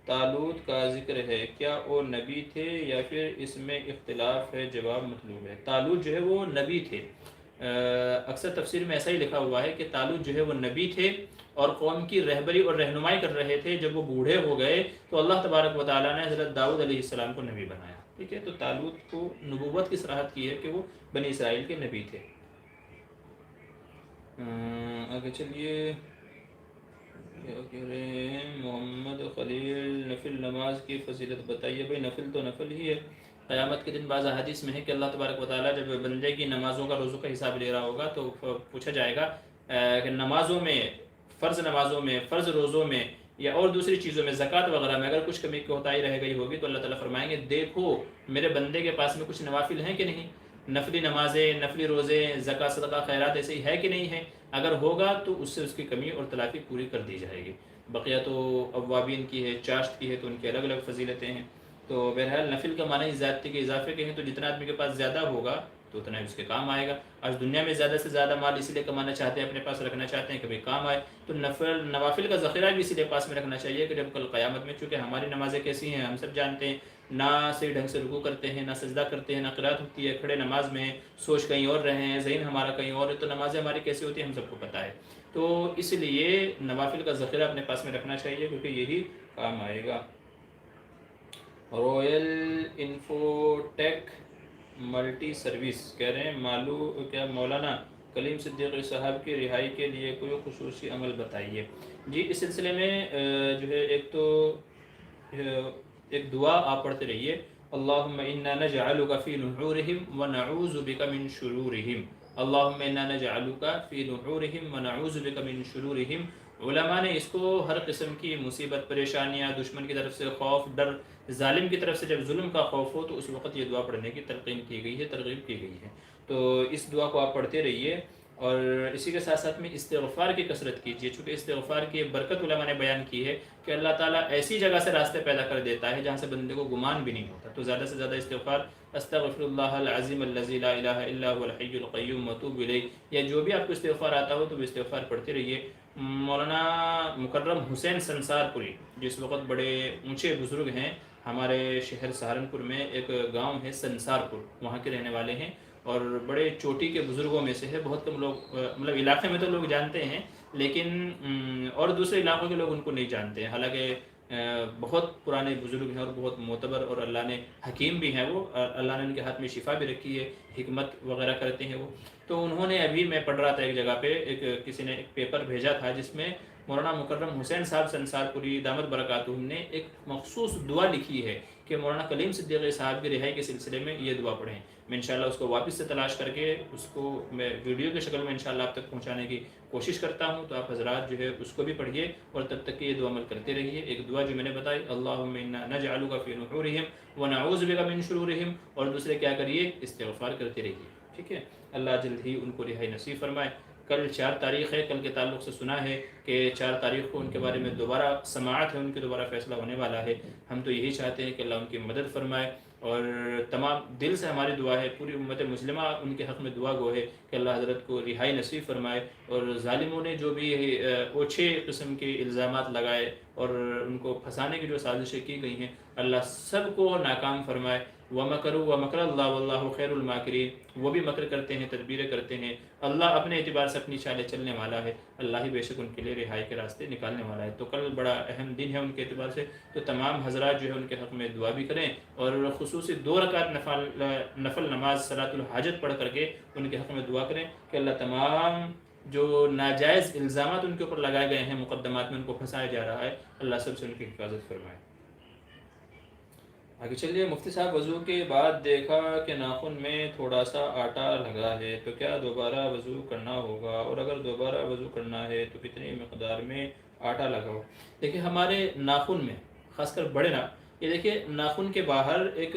طالوت کا ذکر ہے، کیا وہ نبی تھے یا پھر اس میں اختلاف ہے؟ جواب مطلوب ہے۔ طالوت جو ہے وہ نبی تھے، اکثر تفسیر میں ایسا ہی لکھا ہوا ہے کہ طالوت جو ہے وہ نبی تھے اور قوم کی رہبری اور رہنمائی کر رہے تھے۔ جب وہ بوڑھے ہو گئے تو اللہ تبارک و تعالیٰ نے حضرت داؤد علیہ السلام کو نبی بنایا، ٹھیک ہے۔ تو طالوت کو نبوت کی صراحت کی ہے کہ وہ بنی اسرائیل کے نبی تھے۔ آگے چلیے، کیا کہہ رہے ہیں محمد خلیل، نفل نماز کی فضیلت بتائیے۔ بھائی نفل تو نفل ہی ہے، قیامت کے دن بعض احادیث میں ہے کہ اللہ تبارک و تعالیٰ جب بندے کی نمازوں کا روزوں کا حساب لے رہا ہوگا تو پوچھا جائے گا کہ نمازوں میں، فرض نمازوں میں، فرض روزوں میں یا اور دوسری چیزوں میں، زکوٰۃ وغیرہ میں اگر کچھ کمی کوتاہی رہ گئی ہوگی تو اللہ تعالیٰ فرمائیں گے دیکھو میرے بندے کے پاس میں کچھ نوافل ہیں کہ نہیں، نفلی نمازیں، نفلی روزے، زکوٰۃ صدقہ خیرات ایسے ہی ہے کہ نہیں ہے، اگر ہوگا تو اس سے اس کی کمی اور تلافی پوری کر دی جائے گی۔ بقیہ تو اوابین کی ہے، چاشت کی ہے، تو ان کی الگ الگ فضیلتیں ہیں۔ تو بہرحال نفل کا معنی زیادتی کے اضافے کے ہیں، تو جتنا آدمی کے پاس زیادہ ہوگا تو اتنا ہی اس کے کام آئے گا۔ آج دنیا میں زیادہ سے زیادہ مال اسی لیے کمانا چاہتے ہیں، اپنے پاس رکھنا چاہتے ہیں کہ بھئی کام آئے، تو نوافل کا ذخیرہ بھی اسی لیے پاس میں رکھنا چاہیے کہ جب کل قیامت میں، چونکہ ہماری نمازیں کیسی ہیں ہم سب جانتے ہیں، نہ صحیح ڈھنگ سے رکوع کرتے ہیں، نہ سجدہ کرتے ہیں، نہ قرات ہوتی ہے، کھڑے نماز میں سوچ کہیں اور رہے ہیں، ذہن ہمارا کہیں اور ہے، تو نمازیں ہماری کیسی ہوتی ہیں ہم سب کو پتہ ہے۔ تو اس لیے نوافل کا ذخیرہ اپنے پاس میں رکھنا چاہیے کیونکہ یہی کام آئے گا۔ رویل انفوٹیک ملٹی سروس کہہ رہے ہیں کیا مولانا کلیم صدیقی صاحب کی رہائی کے لیے کوئی خصوصی عمل بتائیے۔ جی اس سلسلے میں جو ہے ایک تو ایک دعا آپ پڑھتے رہیے، اللہم انا نجعلک فی نحورہم ونعوذ بک من شرورہم، اللہم انا نجعلک فی نحورہم ونعوذ بک من شرورہم۔ علماء نے اس کو ہر قسم کی مصیبت، پریشانیاں، دشمن کی طرف سے خوف، ڈر، ظالم کی طرف سے جب ظلم کا خوف ہو تو اس وقت یہ دعا پڑھنے کی تلقین کی گئی ہے، ترغیب کی گئی ہے۔ تو اس دعا کو آپ پڑھتے رہیے، اور اسی کے ساتھ ساتھ میں استغفار کی کثرت کیجیے، چونکہ استغفار کی برکت علماء نے بیان کی ہے کہ اللہ تعالیٰ ایسی جگہ سے راستے پیدا کر دیتا ہے جہاں سے بندے کو گمان بھی نہیں ہوتا۔ تو زیادہ سے زیادہ استغفار، استغفر اللہ العظیم الذی لا الہ الا هو الحی القیوم واتوب الیہ، یا جو بھی آپ کو استغفار آتا ہو تو وہ استغفار پڑھتے رہیے۔ مولانا مکرم حسین سنسار پوری جس وقت بڑے اونچے بزرگ ہیں، ہمارے شہر سہارنپور میں ایک گاؤں ہے سنسار پور، وہاں کے رہنے والے ہیں اور بڑے چوٹی کے بزرگوں میں سے ہے۔ بہت کم لوگ مطلب علاقے میں تو لوگ جانتے ہیں لیکن اور دوسرے علاقوں کے لوگ ان کو نہیں جانتے ہیں، حالانکہ بہت پرانے بزرگ ہیں اور بہت معتبر، اور اللہ نے حکیم بھی ہیں، وہ اللہ نے ان کے ہاتھ میں شفا بھی رکھی ہے، حکمت وغیرہ کرتے ہیں وہ۔ تو انہوں نے ابھی میں پڑھ رہا تھا ایک جگہ پہ، کسی نے ایک پیپر بھیجا تھا جس میں مولانا مکرم حسین صاحب سنسار پوری دامت برکاتہم نے ایک مخصوص دعا لکھی ہے کہ مولانا کلیم صدیقی صاحب کی رہائی کے سلسلے میں یہ دعا پڑھیں۔ میں انشاءاللہ اس کو واپس سے تلاش کر کے اس کو میں ویڈیو کی شکل میں انشاءاللہ آپ تک پہنچانے کی کوشش کرتا ہوں، تو آپ حضرات جو ہے اس کو بھی پڑھیے اور تب تک کہ یہ دعا عمل کرتے رہیے۔ ایک دعا جو میں نے بتائی، اللہم انا نجعلک فی نحورہم ونعوذ بک من شرورہم، اور دوسرے کیا کریے، استغفار کرتے رہیے، ٹھیک ہے۔ اللہ جلد ہی ان کو رہائی نصیب فرمائے۔ کل 4 تاریخ ہے، کل کے تعلق سے سنا ہے کہ 4 تاریخ کو ان کے بارے میں دوبارہ سماعت ہے، ان کے دوبارہ فیصلہ ہونے والا ہے۔ ہم تو یہی چاہتے ہیں کہ اللہ ان کی مدد فرمائے، اور تمام دل سے ہماری دعا ہے، پوری امت مسلمہ ان کے حق میں دعا گو ہے کہ اللہ حضرت کو رہائی نصیب فرمائے، اور ظالموں نے جو بھی اوچھے قسم کے الزامات لگائے اور ان کو پھنسانے کی جو سازشیں کی گئی ہیں، اللہ سب کو ناکام فرمائے۔ وَمَكَرُوا وَمَكَرَ اللَّهُ وَاللَّهُ خَيْرُ الْمَاكِرِينَ، وہ بھی مکر کرتے ہیں، تدبیریں کرتے ہیں، اللہ اپنے اعتبار سے اپنی چالیں چلنے والا ہے، اللہ ہی بے شک ان کے لیے رہائی کے راستے نکالنے والا ہے۔ تو کل بڑا اہم دن ہے ان کے اعتبار سے، تو تمام حضرات جو ہے ان کے حق میں دعا بھی کریں، اور خصوصی 2 رکعت نفل نماز صلاۃ الحاجت پڑھ کر کے ان کے حق میں دعا کریں کہ اللہ تمام جو ناجائز الزامات ان کے اوپر لگائے گئے ہیں، مقدمات میں ان کو پھنسایا جا رہا ہے، اللہ سب سے ان کی حفاظت فرمائے۔ آگے چلیے، مفتی صاحب وضو کے بعد دیکھا کہ ناخن میں تھوڑا سا آٹا لگا ہے، تو کیا دوبارہ وضو کرنا ہوگا، اور اگر دوبارہ وضو کرنا ہے تو کتنی مقدار میں آٹا لگاؤ؟ دیکھیں ہمارے ناخن میں، خاص کر یہ دیکھیے ناخن کے باہر ایک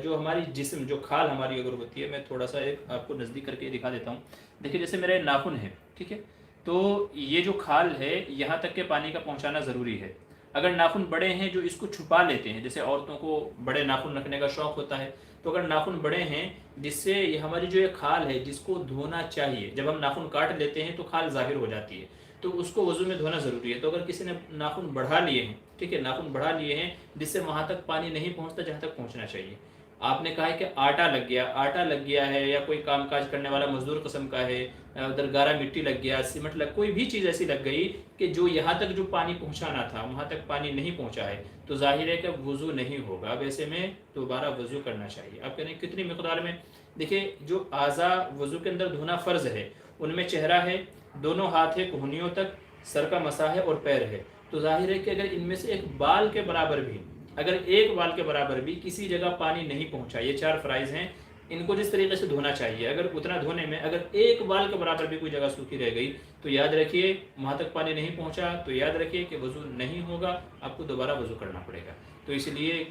جو ہماری جسم جو کھال ہماری اگر ہوتی ہے، میں تھوڑا سا ایک آپ کو نزدیک کر کے دکھا دیتا ہوں. دیکھیے جیسے میرے ناخن ہے، ٹھیک ہے، تو یہ جو کھال ہے یہاں تک کہ پانی کا پہنچانا ضروری ہے. اگر ناخن بڑے ہیں جو اس کو چھپا لیتے ہیں، جیسے عورتوں کو بڑے ناخن رکھنے کا شوق ہوتا ہے، تو اگر ناخن بڑے ہیں جس سے یہ ہماری جو یہ کھال ہے جس کو دھونا چاہیے، جب ہم ناخن کاٹ لیتے ہیں تو کھال ظاہر ہو جاتی ہے، تو اس کو وضو میں دھونا ضروری ہے. تو اگر کسی نے ناخن بڑھا لیے ہیں، ٹھیک ہے، ناخن بڑھا لیے ہیں جس سے وہاں تک پانی نہیں پہنچتا جہاں تک پہنچنا چاہیے. آپ نے کہا ہے کہ آٹا لگ گیا ہے، یا کوئی کام کاج کرنے والا مزدور قسم کا ہے، ادھر گارا مٹی لگ گیا، سیمنٹ کوئی بھی چیز ایسی لگ گئی کہ جو یہاں تک جو پانی پہنچانا تھا وہاں تک پانی نہیں پہنچا ہے، تو ظاہر ہے کہ وضو نہیں ہوگا. اب ایسے میں دوبارہ وضو کرنا چاہیے. آپ کہہ رہے ہیں کتنی مقدار میں؟ دیکھیں جو اعضاء وضو کے اندر دھونا فرض ہے ان میں چہرہ ہے، دونوں ہاتھ ہے کوہنیوں تک، سر کا مسا ہے اور پیر ہے. تو ظاہر ہے کہ اگر ان میں سے ایک بال کے برابر بھی، اگر ایک بال کے برابر بھی کسی جگہ پانی نہیں پہنچا، یہ 4 فرائض ہیں، ان کو جس طریقے سے دھونا چاہیے، اگر اتنا دھونے میں اگر ایک بال کے برابر بھی کوئی جگہ سوکھی رہ گئی تو یاد رکھیے وہاں تک پانی نہیں پہنچا، تو یاد رکھیے کہ وضو نہیں ہوگا، آپ کو دوبارہ وضو کرنا پڑے گا. تو اس لیے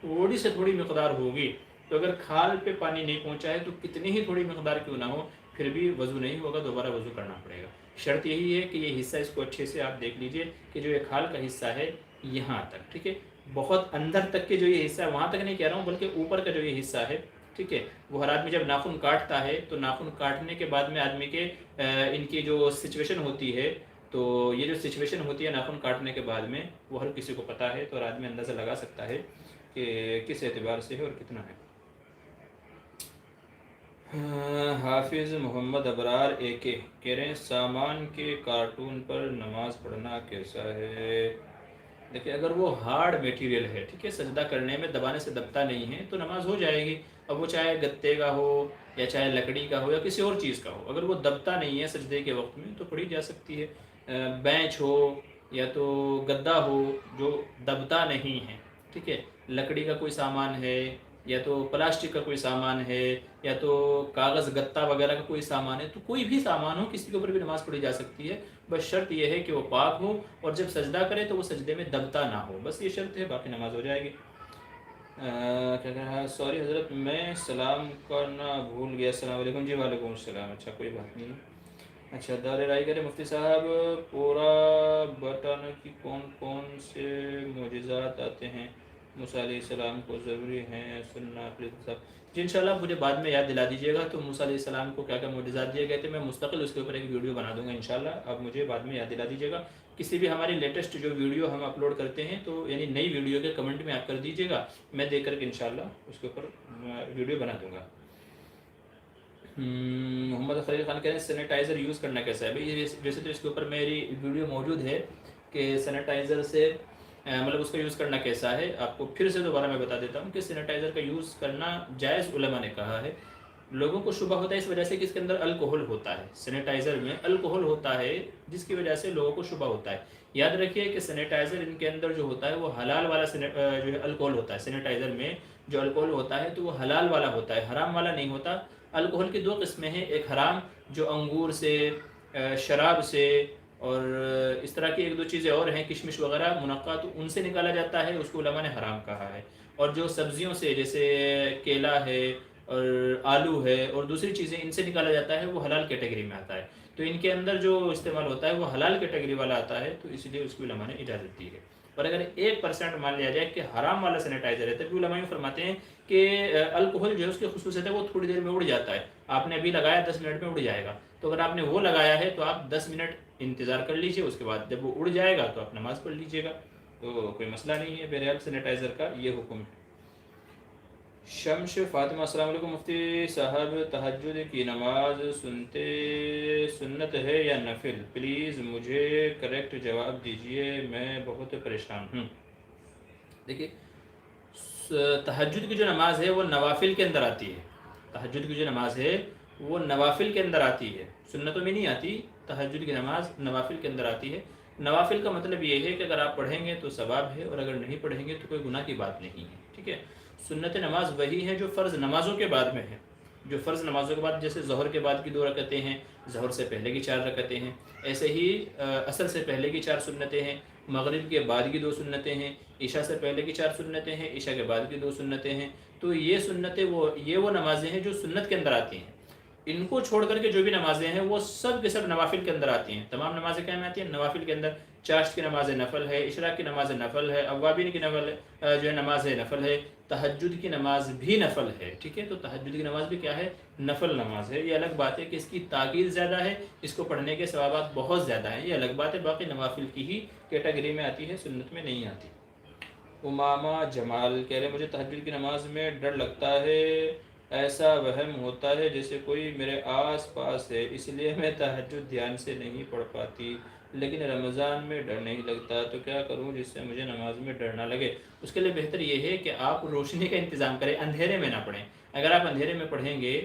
تھوڑی سے تھوڑی مقدار ہوگی، تو اگر کھال پہ پانی نہیں پہنچا ہے تو کتنی ہی تھوڑی مقدار کیوں نہ ہو پھر بھی وضو نہیں ہوگا، دوبارہ وضو کرنا پڑے گا. شرط یہی ہے کہ یہ حصہ اس کو اچھے سے آپ دیکھ لیجئے کہ جو یہ کھال کا حصہ ہے یہاں تک، ٹھیک ہے، بہت اندر تک کے جو یہ حصہ ہے وہاں تک نہیں کہہ رہا ہوں بلکہ اوپر کا جو یہ حصہ ہے، ٹھیک ہے، وہ ہر آدمی جب ناخن کاٹتا ہے تو ناخن کاٹنے کے بعد میں آدمی کے ان کی جو سچویشن ہوتی ہے، تو یہ جو سچویشن ہوتی ہے ناخن کاٹنے کے بعد میں وہ ہر کسی کو پتہ ہے، تو ہر آدمی اندازہ لگا سکتا ہے کہ کس اعتبار سے ہے اور کتنا ہے. حافظ محمد ابرار AK کہہ رہے ہیں سامان کے کارٹون پر نماز پڑھنا کیسا ہے؟ دیکھیں اگر وہ ہارڈ میٹیریل ہے، ٹھیک ہے، سجدہ کرنے میں دبانے سے دبتا نہیں ہے تو نماز ہو جائے گی. اب وہ چاہے گتے کا ہو یا چاہے لکڑی کا ہو یا کسی اور چیز کا ہو، اگر وہ دبتا نہیں ہے سجدے کے وقت میں تو پڑھی جا سکتی ہے. بینچ ہو یا تو گدا ہو جو دبتا نہیں ہے، ٹھیک ہے، لکڑی کا کوئی سامان ہے یا تو پلاسٹک کا کوئی سامان ہے یا تو کاغذ گتا وغیرہ کا کوئی سامان ہے، تو کوئی بھی سامان ہو کسی کے اوپر بھی نماز پڑھی جا سکتی ہے. بس شرط یہ ہے کہ وہ پاک ہو اور جب سجدہ کرے تو وہ سجدے میں دبتا نہ ہو، بس یہ شرط ہے، باقی نماز ہو جائے گی. کیا کہہ رہا ہے؟ سوری حضرت میں سلام کرنا بھول گیا. السلام علیکم. جی وعلیکم السلام. اچھا کوئی بات نہیں. اچھا دار رائے کرے مفتی صاحب پورا بتانا کہ کون کون سے معجزات آتے ہیں موسیٰ علیہ السلام کو ضروری ہیں سننا پلیز صاحب. جی انشاءاللہ مجھے بعد میں یاد دلا دیجیے گا تو موسیٰ علیہ السلام کو کیا کیا معجزات دیے گئے تھے، میں مستقل اس کے اوپر ایک ویڈیو بنا دوں گا انشاءاللہ. آپ مجھے بعد میں یاد دلا دیجیے گا. کسی بھی ہماری لیٹسٹ جو ویڈیو ہم اپلوڈ کرتے ہیں تو یعنی نئی ویڈیو کے کمنٹ میں آپ کر دیجیے گا، میں دیکھ کر کے انشاءاللہ اس کے اوپر ویڈیو بنا دوں گا. محمد خلیل خان کہہ رہے ہیں سینیٹائزر یوز کرنا کیسا ہے؟ بھائی ویسے تو اس کے اوپر میری ویڈیو موجود ہے کہ سینیٹائزر سے مطلب اس کا یوز کرنا کیسا ہے. آپ کو پھر سے دوبارہ میں بتا دیتا ہوں کہ سینیٹائزر کا یوز کرنا جائز علماء نے کہا ہے. لوگوں کو شبہ ہوتا ہے اس وجہ سے کہ اس کے اندر الکوہل ہوتا ہے، سینیٹائزر میں الکوہل ہوتا ہے جس کی وجہ سے لوگوں کو شبہ ہوتا ہے. یاد رکھیے کہ سینیٹائزر ان کے اندر جو ہوتا ہے وہ حلال والا جو ہے الکوہل ہوتا ہے. سینیٹائزر میں جو الکوہل ہوتا ہے تو وہ حلال والا ہوتا ہے، حرام والا نہیں ہوتا. الکوہل کی 2 قسمیں ہیں، ایک حرام جو انگور سے، شراب سے اور اس طرح کی 1-2 چیزیں اور ہیں، کشمش وغیرہ منقع، تو ان سے نکالا جاتا ہے، اس کو علماء نے حرام کہا ہے. اور جو سبزیوں سے جیسے کیلا ہے اور آلو ہے اور دوسری چیزیں ان سے نکالا جاتا ہے وہ حلال کیٹیگری میں آتا ہے. تو ان کے اندر جو استعمال ہوتا ہے وہ حلال کیٹیگری والا آتا ہے، تو اس لیے اس کو علماء نے اجازت دی ہے. اور اگر 1% مان لیا جائے کہ حرام والا سینیٹائزر ہے تب بھی علماء فرماتے ہیں کہ الکوہل جو ہے اس کی خصوصیت ہے وہ تھوڑی دیر میں اڑ جاتا ہے. آپ نے ابھی لگایا 10 منٹ میں اڑ جائے گا، تو اگر آپ نے وہ لگایا ہے تو آپ 10 منٹ انتظار کر لیجئے، اس کے بعد جب وہ اڑ جائے گا تو آپ نماز پڑھ لیجئے گا، تو کوئی مسئلہ نہیں ہے. بہرحال سینیٹائزر کا یہ حکم ہے. شمش فاطمہ السلام علیکم مفتی صاحب تہجد کی نماز سنت ہے یا نفل؟ پلیز مجھے کریکٹ جواب دیجیے، میں بہت پریشان ہوں. دیکھیے تہجد کی جو نماز ہے وہ نوافل کے اندر آتی ہے. تہجد کی جو نماز ہے وہ نوافل کے اندر آتی ہے، سنتوں میں نہیں آتی. تہجد کی نماز نوافل کے اندر آتی ہے. نوافل کا مطلب یہ ہے کہ اگر آپ پڑھیں گے تو ثواب ہے اور اگر نہیں پڑھیں گے تو کوئی گناہ کی بات نہیں ہے، ٹھیک ہے. سنت نماز وہی ہے جو فرض نمازوں کے بعد میں ہے. جو فرض نمازوں کے بعد جیسے ظہر کے بعد کی 2 رکعتیں ہیں، ظہر سے پہلے کی 4 رکعتیں ہیں، ایسے ہی عصر سے پہلے کی 4 سنتیں ہیں، مغرب کے بعد کی 2 سنتیں ہیں، عشاء سے پہلے کی 4 سنتیں ہیں، عشاء کے بعد کی 2 سنتیں ہیں۔ تو یہ سنتیں وہ نمازیں ہیں جو سنت کے اندر آتی ہیں۔ ان کو چھوڑ کر کے جو بھی نمازیں ہیں وہ سب کے سب نوافل کے اندر آتی ہیں۔ تمام نمازیں کیا میں آتی ہیں؟ نوافل کے اندر۔ چاشت کی نماز نفل ہے، اشراق کی نماز نفل ہے، اوابین کی جو ہے نماز نفل ہے، تہجد کی نماز بھی نفل ہے، ٹھیک ہے؟ تو تہجد کی نماز بھی کیا ہے؟ نفل نماز ہے۔ یہ الگ بات ہے کہ اس کی تاکید زیادہ ہے، اس کو پڑھنے کے ثوابات بہت زیادہ ہیں، یہ الگ بات ہے۔ باقی نوافل کی ہی کیٹیگری میں آتی ہے، سنت میں نہیں آتی۔ امامہ جمال کہہ رہے مجھے تہجد کی نماز میں ڈر لگتا ہے، ایسا وہم ہوتا ہے جیسے کوئی میرے آس پاس ہے، اس لیے میں تہجد دھیان سے نہیں پڑھ پاتی، لیکن رمضان میں ڈر نہیں لگتا، تو کیا کروں جس سے مجھے نماز میں ڈر نہ لگے؟ اس کے لیے بہتر یہ ہے کہ آپ روشنی کا انتظام کریں، اندھیرے میں نہ پڑھیں۔ اگر آپ اندھیرے میں پڑھیں گے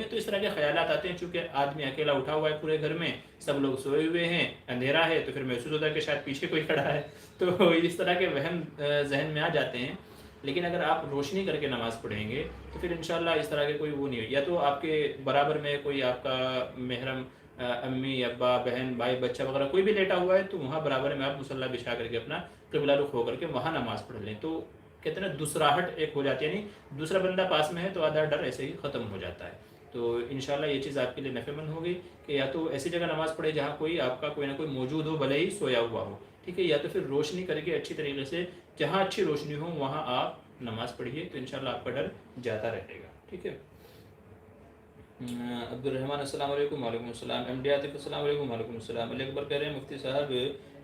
تو اس طرح کے خیالات آتے ہیں، چونکہ آدمی اکیلا اٹھا ہوا ہے پورے گھر میں، سب لوگ سوئے ہوئے ہیں، اندھیرا ہے، تو پھر محسوس ہوتا ہے کہ شاید پیچھے کوئی کھڑا ہے، تو اس طرح کے وہم ذہن میں آ جاتے ہیں۔ لیکن اگر آپ روشنی کر کے نماز پڑھیں گے تو پھر انشاءاللہ اس طرح کے کوئی وہ نہیں ہو، یا تو آپ کے برابر میں کوئی آپ کا محرم، امی ابا بہن بھائی بچہ وغیرہ کوئی بھی لیٹا ہوا ہے، تو وہاں برابر میں آپ مصلی بچھا کر کے اپنا قبلہ رخ ہو کر کے وہاں نماز پڑھ لیں، تو کہتے ہیں نا دوسراہٹ ایک ہو جاتی ہے، یعنی دوسرا بندہ پاس میں ہے تو آدھا ڈر ایسے ہی ختم ہو جاتا ہے۔ تو انشاءاللہ یہ چیز آپ کے لیے نفع مند ہوگی کہ یا تو ایسی جگہ نماز پڑھے جہاں کوئی آپ کا کوئی نہ کوئی موجود ہو، بھلے ہی سویا ہوا ہو، ٹھیک ہے، یا تو پھر روشنی کر کے اچھی طریقے سے جہاں اچھی روشنی ہو وہاں آپ نماز پڑھیے، تو انشاءاللہ آپ کا ڈر جاتا رہے گا، ٹھیک ہے۔ عبد الرحمن السلام علیکم۔ وعلیکم السلام۔ ایم ڈی عاطف السلام علیکم۔ وعلیکم السلام۔ علی اکبر کہہ رہے ہیں مفتی صاحب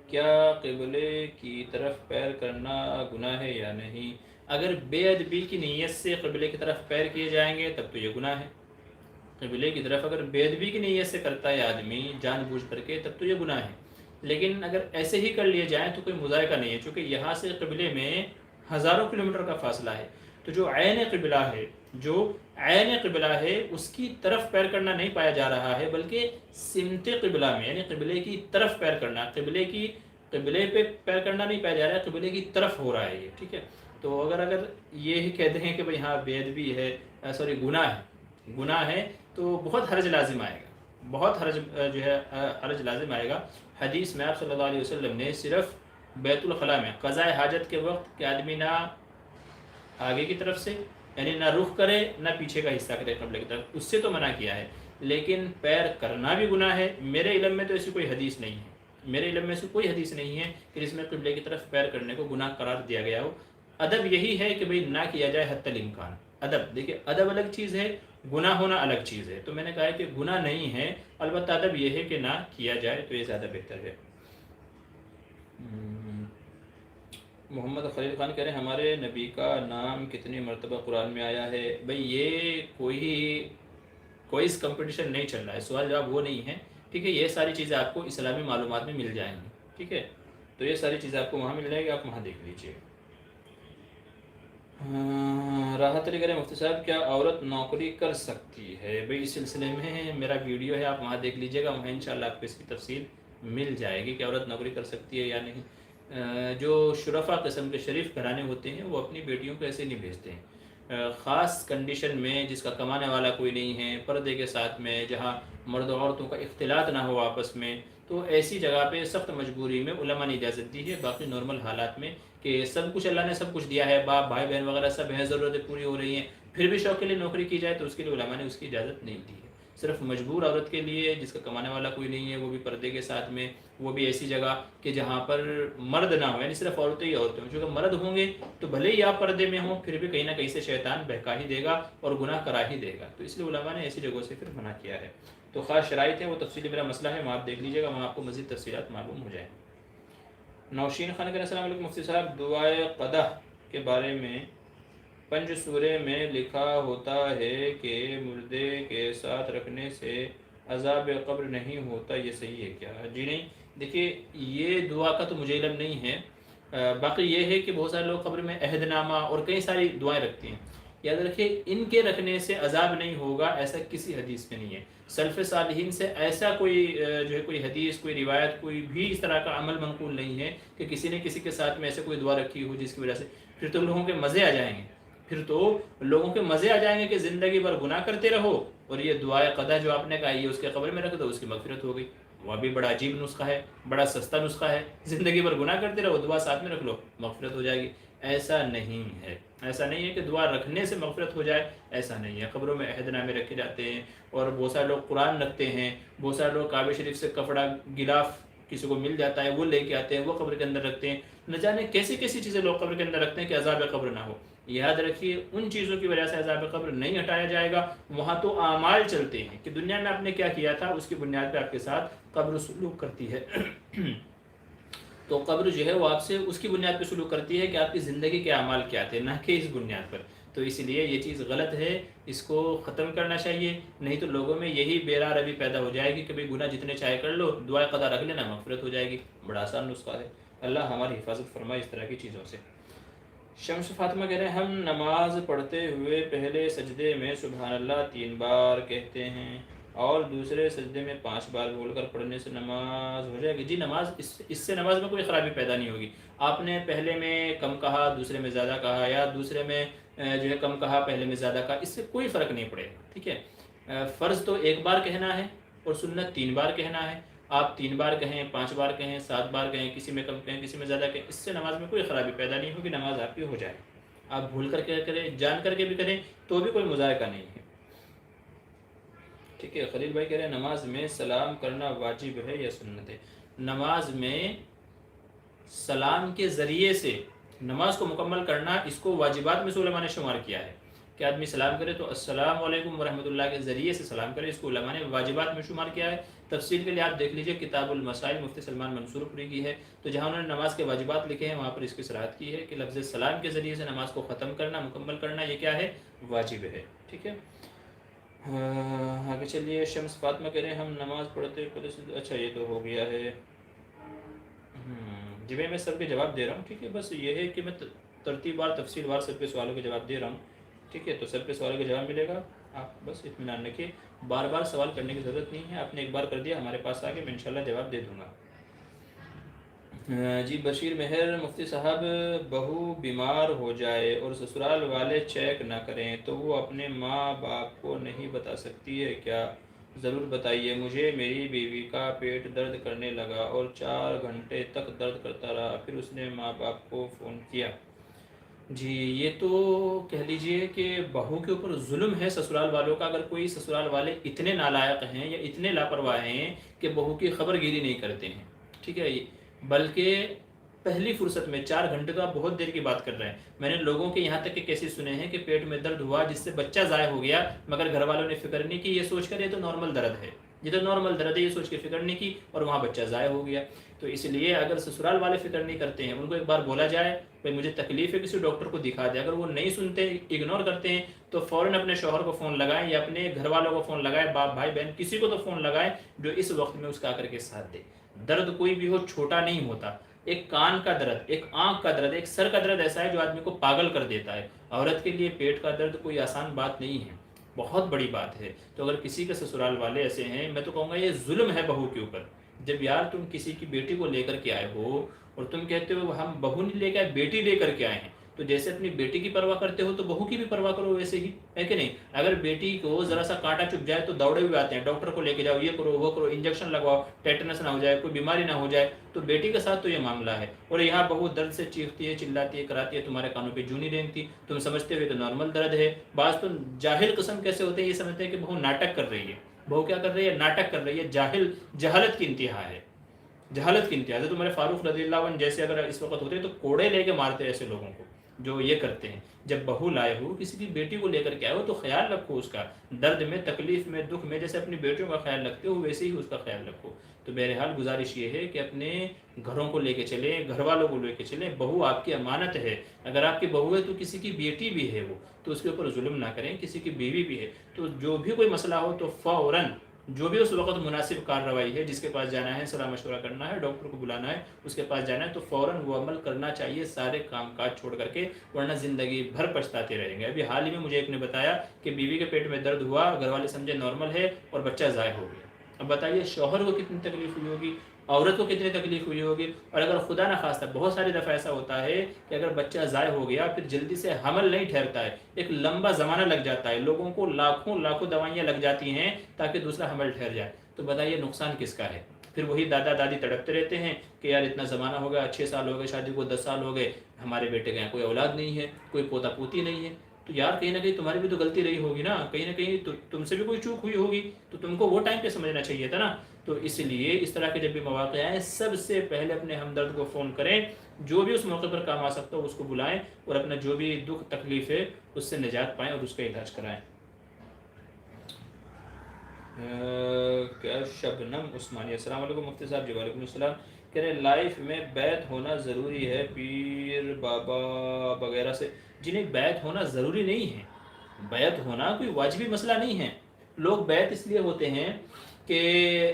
کیا قبلے کی طرف پیر کرنا گناہ ہے یا نہیں؟ اگر بے ادبی کی نیت سے قبلے کی طرف پیر کیے جائیں گے تب تو یہ گناہ ہے۔ قبلے کی طرف اگر بے ادبی کی نیت سے کرتا ہے آدمی جان بوجھ کر کے تب تو یہ گناہ ہے، لیکن اگر ایسے ہی کر لیے جائیں تو کوئی مذائقہ نہیں ہے، چونکہ یہاں سے قبلے میں ہزاروں کلومیٹر کا فاصلہ ہے، تو جو عین قبلہ ہے اس کی طرف پیر کرنا نہیں پایا جا رہا ہے، بلکہ سمت قبلہ میں یعنی قبلے کی طرف پیر کرنا، قبلے پہ پیر کرنا نہیں پایا جا رہا ہے، قبلے کی طرف ہو رہا ہے یہ، ٹھیک ہے۔ تو اگر یہ ہی کہتے ہیں کہ بھئی ہاں بے ادبی ہے، گناہ ہے، تو بہت حرج لازم آئے گا، بہت حرج لازم آئے گا۔ حدیث میں آپ صلی اللہ علیہ وسلم نے صرف بیت الخلاء میں قضاء حاجت کے وقت کہ آدمی نہ آگے کی طرف سے یعنی نہ رخ کرے نہ پیچھے کا حصہ کرے قبلے کی طرف، اس سے تو منع کیا ہے، لیکن پیر کرنا بھی گناہ ہے۔ میرے علم میں تو ایسی کوئی حدیث نہیں ہے، کہ جس میں قبلے کی طرف پیر کرنے کو گناہ قرار دیا گیا ہو۔ ادب یہی ہے کہ بھئی نہ کیا جائے حتی الامکان۔ ادب دیکھیں، ادب الگ چیز ہے، گناہ ہونا الگ چیز ہے، تو میں نے کہا ہے کہ گناہ نہیں ہے، البتہ ادب یہ ہے کہ نہ کیا جائے، تو یہ زیادہ بہتر ہے۔ محمد خلیل خان کہہ رہے ہیں ہمارے نبی کا نام کتنی مرتبہ قرآن میں آیا ہے؟ بھئی یہ کوئی اس کمپٹیشن نہیں چل رہا ہے، سوال جواب وہ نہیں ہے، ٹھیک ہے۔ یہ ساری چیزیں آپ کو اسلامی معلومات میں مل جائیں گی، ٹھیک ہے، تو یہ ساری چیزیں آپ کو وہاں مل جائے گی، آپ وہاں دیکھ لیجئے۔ راحت علی کہہ رہے ہیں مفتی صاحب کیا عورت نوکری کر سکتی ہے؟ بھئی اس سلسلے میں میرا ویڈیو ہے، آپ وہاں دیکھ لیجئے گا، وہاں انشاءاللہ آپ کو اس کی تفصیل مل جائے گی کہ عورت نوکری کر سکتی ہے یا نہیں۔ جو شرفا قسم کے شریف گھرانے ہوتے ہیں وہ اپنی بیٹیوں کو ایسے نہیں بھیجتے ہیں، خاص کنڈیشن میں جس کا کمانے والا کوئی نہیں ہے، پردے کے ساتھ میں، جہاں مرد و عورتوں کا اختلاط نہ ہو آپس میں، تو ایسی جگہ پہ سخت مجبوری میں علماء نے اجازت دی ہے۔ باقی نارمل حالات میں کہ سب کچھ اللہ نے سب کچھ دیا ہے، باپ بھائی بہن وغیرہ سب ہیں، ضرورتیں پوری ہو رہی ہیں، پھر بھی شوق کے لیے نوکری کی جائے تو اس کے لیے علماء نے اس کی اجازت نہیں دی ہے۔ صرف مجبور عورت کے لیے جس کا کمانے والا کوئی نہیں ہے، وہ بھی پردے کے ساتھ میں، وہ بھی ایسی جگہ کہ جہاں پر مرد نہ ہو، یعنی صرف عورتیں ہی عورتیں ہوں، چونکہ مرد ہوں گے تو بھلے ہی آپ پردے میں ہوں پھر بھی کہیں نہ کہیں سے شیطان بہکا ہی دے گا اور گناہ کرا ہی دے گا، تو اس لیے علماء نے ایسی جگہوں سے پھر منع کیا ہے۔ تو خاص شرائط ہے، وہ تفصیلی میرا مسئلہ ہے، وہاں آپ دیکھ لیجیے گا، وہاں آپ کو مزید تفصیلات معلوم ہو جائیں۔ نوشین خان کہتے ہیں السلام علیکم مفتی صاحب، دعائے قدح کے بارے میں پنج سورے میں لکھا ہوتا ہے کہ مردے کے ساتھ رکھنے سے عذاب قبر نہیں ہوتا، یہ صحیح ہے کیا؟ جی نہیں، دیکھیے یہ دعا کا تو مجھے علم نہیں ہے، باقی یہ ہے کہ بہت سارے لوگ قبر میں عہد نامہ اور کئی ساری دعائیں رکھتی ہیں، یاد رکھیں ان کے رکھنے سے عذاب نہیں ہوگا ایسا کسی حدیث میں نہیں ہے۔ سلف صالحین سے ایسا کوئی حدیث، کوئی روایت، کوئی بھی اس طرح کا عمل منقول نہیں ہے کہ کسی نے کسی کے ساتھ میں ایسے کوئی دعا رکھی ہو جس کی وجہ سے پھر تو لوگوں کے مزے آ جائیں گے، پھر تو لوگوں کے مزے آ جائیں گے کہ زندگی بھر گناہ کرتے رہو اور یہ دعائے قضا جو آپ نے کہا یہ اس کے قبر میں رکھ دو، اس کی مغفرت ہو گئی۔ وہ بھی بڑا عجیب نسخہ ہے، بڑا سستا نسخہ ہے، زندگی بھر گناہ کرتے رہو، دعا ساتھ میں رکھ لو، مغفرت ہو جائے گی۔ ایسا نہیں ہے، ایسا نہیں ہے کہ دعا رکھنے سے مغفرت ہو جائے، ایسا نہیں ہے۔ قبروں میں عہد نامے رکھے جاتے ہیں، اور بہت سارے لوگ قرآن رکھتے ہیں، بہت سارے لوگ کعبہ شریف سے کپڑا غلاف کسی کو مل جاتا ہے وہ لے کے آتے ہیں، وہ قبر کے اندر رکھتے ہیں۔ نہ جانے کیسی کیسی چیزیں لوگ قبر کے اندر رکھتے ہیں کہ عذاب قبر نہ ہو۔ یاد رکھیے ان چیزوں کی وجہ سے عذاب قبر نہیں ہٹایا جائے گا، وہاں تو اعمال چلتے ہیں کہ دنیا میں آپ نے کیا کیا تھا، اس کی بنیاد پہ آپ کے ساتھ قبر سلوک کرتی ہے۔ تو قبر جو ہے وہ آپ سے اس کی بنیاد پہ سلوک کرتی ہے کہ آپ کی زندگی کے اعمال کیا تھے، نہ کہ اس بنیاد پر۔ تو اس لیے یہ چیز غلط ہے، اس کو ختم کرنا چاہیے، نہیں تو لوگوں میں یہی بیرا روی پیدا ہو جائے گی کہ بھئی گناہ جتنے چاہے کر لو، دعائے قضا رکھ لینا، مغفرت ہو جائے گی۔ بڑا آسان نسخہ ہے، اللہ ہماری حفاظت فرمائے اس طرح کی چیزوں سے۔ شمس فاطمہ کہہ رہے ہیں ہم نماز پڑھتے ہوئے پہلے سجدے میں سبحان اللہ 3 بار کہتے ہیں اور دوسرے سجدے میں 5 بار بول کر پڑھنے سے نماز ہو جائے گی۔ جی نماز اس سے نماز میں کوئی خرابی پیدا نہیں ہوگی۔ آپ نے پہلے میں کم کہا، دوسرے میں زیادہ کہا، یا دوسرے میں جو ہے کم کہا، پہلے میں زیادہ کہا، اس سے کوئی فرق نہیں پڑے گا، ٹھیک ہے۔ فرض تو 1 بار کہنا ہے اور سنت 3 بار کہنا ہے۔ آپ 3 بار کہیں، 5 بار کہیں، 7 بار کہیں، کسی میں کم کہیں، کسی میں زیادہ کہیں، اس سے نماز میں کوئی خرابی پیدا نہیں ہوگی، نماز آپ کی ہو جائے۔ آپ بھول کر کے کریں، جان کر کے بھی کریں تو بھی کوئی مذائقہ نہیں ہے، ٹھیک ہے۔ خلیل بھائی کہہ رہے ہیں نماز میں سلام کرنا واجب ہے یا سنت ہے؟ نماز میں سلام کے ذریعے سے نماز کو مکمل کرنا، اس کو واجبات میں سے علماء نے شمار کیا ہے کہ آدمی سلام کرے تو السلام علیکم ورحمۃ اللہ کے ذریعے سے سلام کرے، اس کو علماء نے واجبات میں شمار کیا ہے۔ تفصیل کے لیے آپ دیکھ لیجئے کتاب المسائل مفتی سلمان منصور پوری کی ہے، تو جہاں انہوں نے نماز کے واجبات لکھے ہیں وہاں پر اس کی صراحت کی ہے کہ لفظ سلام کے ذریعے سے نماز کو ختم کرنا، مکمل کرنا، یہ کیا ہے؟ واجب ہے، ٹھیک ہے۔ آگے چلیے، شمس فاطمہ کہہ رہے ہیں ہم نماز پڑھتے، اچھا یہ تو ہو گیا ہے۔ جی میں سب کے جواب دے رہا ہوں، ٹھیک ہے۔ بس یہ ہے کہ میں ترتیب وار تفصیل وار سب کے سوالوں کے جواب دے رہا ہوں، ٹھیک ہے۔ تو سب کے سوالوں کا جواب ملے گا، آپ بس اطمینان رکھیے، بار بار سوال کرنے کی ضرورت نہیں ہے، آپ نے ایک بار کر دیا ہمارے پاس آگے، میں انشاءاللہ جواب دے دوں گا۔ جی بشیر مہر، مفتی صاحب بہو بیمار ہو جائے اور سسرال والے چیک نہ کریں تو وہ اپنے ماں باپ کو نہیں بتا سکتی ہے کیا؟ ضرور بتائیے مجھے، میری بیوی کا پیٹ درد کرنے لگا اور 4 گھنٹے تک درد کرتا رہا، پھر اس نے ماں باپ کو فون کیا۔ جی یہ تو کہہ لیجئے کہ بہو کے اوپر ظلم ہے سسرال والوں کا، اگر کوئی سسرال والے اتنے نالائق ہیں یا اتنے لاپرواہ ہیں کہ بہو کی خبر گیری نہیں کرتے ہیں، ٹھیک ہے، بلکہ پہلی فرصت میں 4 گھنٹے تو آپ بہت دیر کی بات کر رہے ہیں۔ میں نے لوگوں کے یہاں تک کہ کیسے سنے ہیں کہ پیٹ میں درد ہوا جس سے بچہ ضائع ہو گیا، مگر گھر والوں نے فکر نہیں کی، یہ سوچ کر یہ تو نارمل درد ہے، یہ تو نارمل درد ہے، یہ سوچ کے فکر نہیں کی اور وہاں بچہ ضائع ہو گیا۔ تو اس لیے اگر سسرال والے فکر نہیں کرتے ہیں، ان کو ایک بار بولا جائے بھائی مجھے تکلیف ہے، کسی ڈاکٹر کو دکھا دے، اگر وہ نہیں سنتے، اگنور کرتے ہیں، تو فوراً اپنے شوہر کو فون لگائیں یا اپنے گھر والوں کو فون لگائیں، باپ بھائی بہن کسی کو تو فون لگائیں جو اس وقت میں اس کا آ کر کے ساتھ دے۔ درد کوئی بھی ہو چھوٹا نہیں ہوتا، ایک کان کا درد، ایک آنکھ کا درد، ایک سر کا درد ایسا ہے جو آدمی کو پاگل کر دیتا ہے۔ عورت کے لیے پیٹ کا درد کوئی آسان بات نہیں ہے، بہت بڑی بات ہے۔ تو اگر کسی کے سسرال والے ایسے ہیں، میں تو کہوں گا یہ ظلم ہے بہو کے اوپر۔ جب یار تم کسی کی بیٹی کو لے کر کے آئے ہو اور تم کہتے ہو ہم بہو نہیں لے کے آئے، بیٹی لے کر کے آئے ہیں، تو جیسے اپنی بیٹی کی پرواہ کرتے ہو تو بہو کی بھی پرواہ کرو ویسے ہی، ہے کہ نہیں؟ اگر بیٹی کو ذرا سا کانٹا چپ جائے تو دوڑے ہوئے آتے ہیں، ڈاکٹر کو لے کے جاؤ، یہ کرو وہ کرو، انجیکشن لگواؤ، ٹیٹنس نہ ہو جائے، کوئی بیماری نہ ہو جائے۔ تو بیٹی کے ساتھ تو یہ معاملہ ہے، اور یہاں بہو درد سے چیختی ہے، چلاتی ہے، کراتی ہے، تمہارے کانوں پہ جوں نہیں رینگتی، تم سمجھتے ہوئے تو نارمل درد ہے۔ بعض تو جاہل قسم کیسے ہوتے ہیں، یہ سمجھتے ہیں کہ بہو ناٹک کر رہی ہے۔ بہو کیا کر رہی ہے؟ ناٹک کر رہی ہے، جہالت کی انتہا ہے، جہالت کی انتہا ہے۔ تو تمہارے فاروق رضی اللہ عنہ جیسے اگر اس وقت ہوتے تو کوڑے لے کے مارتے ایسے لوگوں کو جو یہ کرتے ہیں۔ جب بہو لائے ہو، کسی کی بیٹی کو لے کر کے آئے ہو تو خیال رکھو اس کا، درد میں، تکلیف میں، دکھ میں، جیسے اپنی بیٹیوں کا خیال رکھتے ہو ویسے ہی اس کا خیال رکھو۔ تو بہرحال گزارش یہ ہے کہ اپنے گھروں کو لے کے چلیں، گھر والوں کو لے کے چلیں، بہو آپ کی امانت ہے۔ اگر آپ کی بہو ہے تو کسی کی بیٹی بھی ہے وہ، تو اس کے اوپر ظلم نہ کریں، کسی کی بیوی بھی ہے تو جو بھی کوئی مسئلہ ہو تو فوراً جو بھی اس وقت مناسب کارروائی ہے، جس کے پاس جانا ہے، صلاح مشورہ کرنا ہے، ڈاکٹر کو بلانا ہے، اس کے پاس جانا ہے، تو فوراً وہ عمل کرنا چاہیے سارے کام کاج چھوڑ کر کے، ورنہ زندگی بھر پچھتاتے رہیں گے۔ ابھی حال ہی میں مجھے ایک نے بتایا کہ بیوی کے پیٹ میں درد ہوا، گھر والے سمجھے نارمل ہے اور بچہ ضائع ہو گیا۔ اب بتائیے شوہر کو کتنی تکلیف ہوئی ہوگی، عورت کو کتنی تکلیف ہوئی ہوگی. اور اگر خدا نہ خواستہ بہت ساری دفعہ ایسا ہوتا ہے کہ اگر بچہ ضائع ہو گیا پھر جلدی سے حمل نہیں ٹھہرتا ہے, ایک لمبا زمانہ لگ جاتا ہے, لوگوں کو لاکھوں لاکھوں دوائیاں لگ جاتی ہیں تاکہ دوسرا حمل ٹھہر جائے. تو بتائیے نقصان کس کا ہے؟ پھر وہی دادا دادی تڑپتے رہتے ہیں کہ یار اتنا زمانہ ہو گیا, 6 سال ہو گئے شادی کو, 10 سال ہو گئے, ہمارے بیٹے کے یہاں کوئی اولاد نہیں ہے, کوئی پوتا پوتی نہیں ہے. تو یار کہیں نہ کہیں تمہاری بھی تو غلطی رہی ہوگی نا, کہیں نہ کہیں تم سے بھی کوئی چوک ہوئی ہوگی, تو تم کو وہ ٹائم پہ سمجھنا چاہیے تھا نا. تو اس لیے اس طرح کے جب بھی مواقع آئیں سب سے پہلے اپنے ہمدرد کو فون کریں, جو بھی اس موقع پر کام آ سکتا ہو اس کو بلائیں اور اپنا جو بھی دکھ تکلیف ہے اس سے نجات پائیں اور اس کا علاج کرائیں. کیا شبنم عثمانی, السلام علیکم مفتی صاحب. جی وعلیکم السلام. کہہ رہے لائف میں بیعت ہونا ضروری ہے پیر بابا وغیرہ سے. جی نہیں, بیعت ہونا ضروری نہیں ہے, بیعت ہونا کوئی واجبی مسئلہ نہیں ہے. لوگ بیعت اس لیے ہوتے ہیں کہ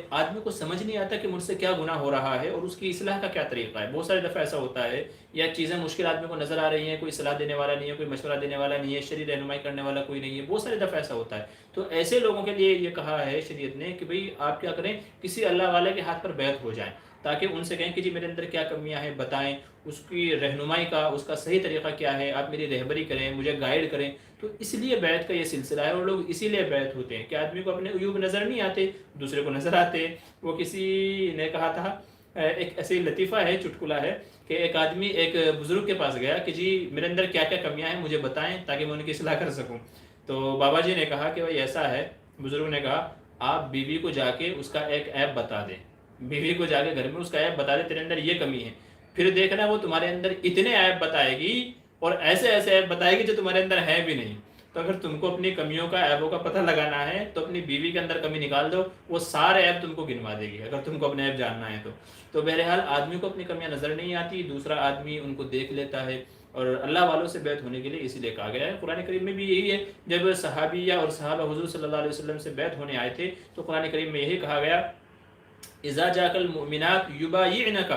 آدمی کو سمجھ نہیں آتا کہ مجھ سے کیا گناہ ہو رہا ہے اور اس کی اصلاح کا کیا طریقہ ہے. بہت ساری دفعہ ایسا ہوتا ہے یا چیزیں مشکل آدمی کو نظر آ رہی ہیں, کوئی صلاح دینے والا نہیں ہے, کوئی مشورہ دینے والا نہیں ہے, شرعی رہنمائی کرنے والا کوئی نہیں ہے. بہت ساری دفعہ ایسا ہوتا ہے. تو ایسے لوگوں کے لیے یہ کہا ہے شریعت نے کہ بھئی آپ کیا کریں, کسی اللہ والے کے ہاتھ پر بیعت ہو جائیں, تاکہ ان سے کہیں کہ جی میرے اندر کیا کمیاں ہیں بتائیں, اس کی رہنمائی کا اس کا صحیح طریقہ کیا ہے, آپ میری رہبری کریں, مجھے گائیڈ کریں. تو اس لیے بیعت کا یہ سلسلہ ہے, اور لوگ اسی لیے بیعت ہوتے ہیں کہ آدمی کو اپنے عیوب نظر نہیں آتے, دوسرے کو نظر آتے. وہ کسی نے کہا تھا, ایک ایسے لطیفہ ہے, چٹکلا ہے, کہ ایک آدمی ایک بزرگ کے پاس گیا کہ جی میرے اندر کیا کیا کمیاں ہیں مجھے بتائیں تاکہ میں ان کی اصلاح کر سکوں. تو بابا جی نے کہا کہ بھائی ایسا ہے, بزرگ نے کہا آپ بیوی کو جا کے اس کا ایک عیب بتا دیں, بیوی کو جا کے گھر میں اس کا عیب بتا دیں تیرے اندر یہ کمی ہے, پھر دیکھنا وہ تمہارے اندر اتنے عیب بتائے گی اور ایسے ایسے عیب بتائے گی جو تمہارے اندر ہے بھی نہیں. تو اگر تم کو اپنی کمیوں کا عیبوں کا پتہ لگانا ہے تو اپنی بیوی کے اندر کمی نکال دو, وہ سارے عیب تم کو گنوا دے گی اگر تم کو اپنے عیب جاننا ہے تو. تو بہرحال آدمی کو اپنی کمیاں نظر نہیں آتی, دوسرا آدمی ان کو دیکھ لیتا ہے, اور اللہ والوں سے بیعت ہونے کے لیے اسی لیے کہا گیا ہے. قرآن کریم میں بھی یہی ہے, جب صحابیہ اور صحابہ حضور صلی اللہ علیہ وسلم سے بیعت ہونے آئے تھے تو قرآن کریم میں یہی کہا گیا اذا جاءک المؤمنات یبایعنک,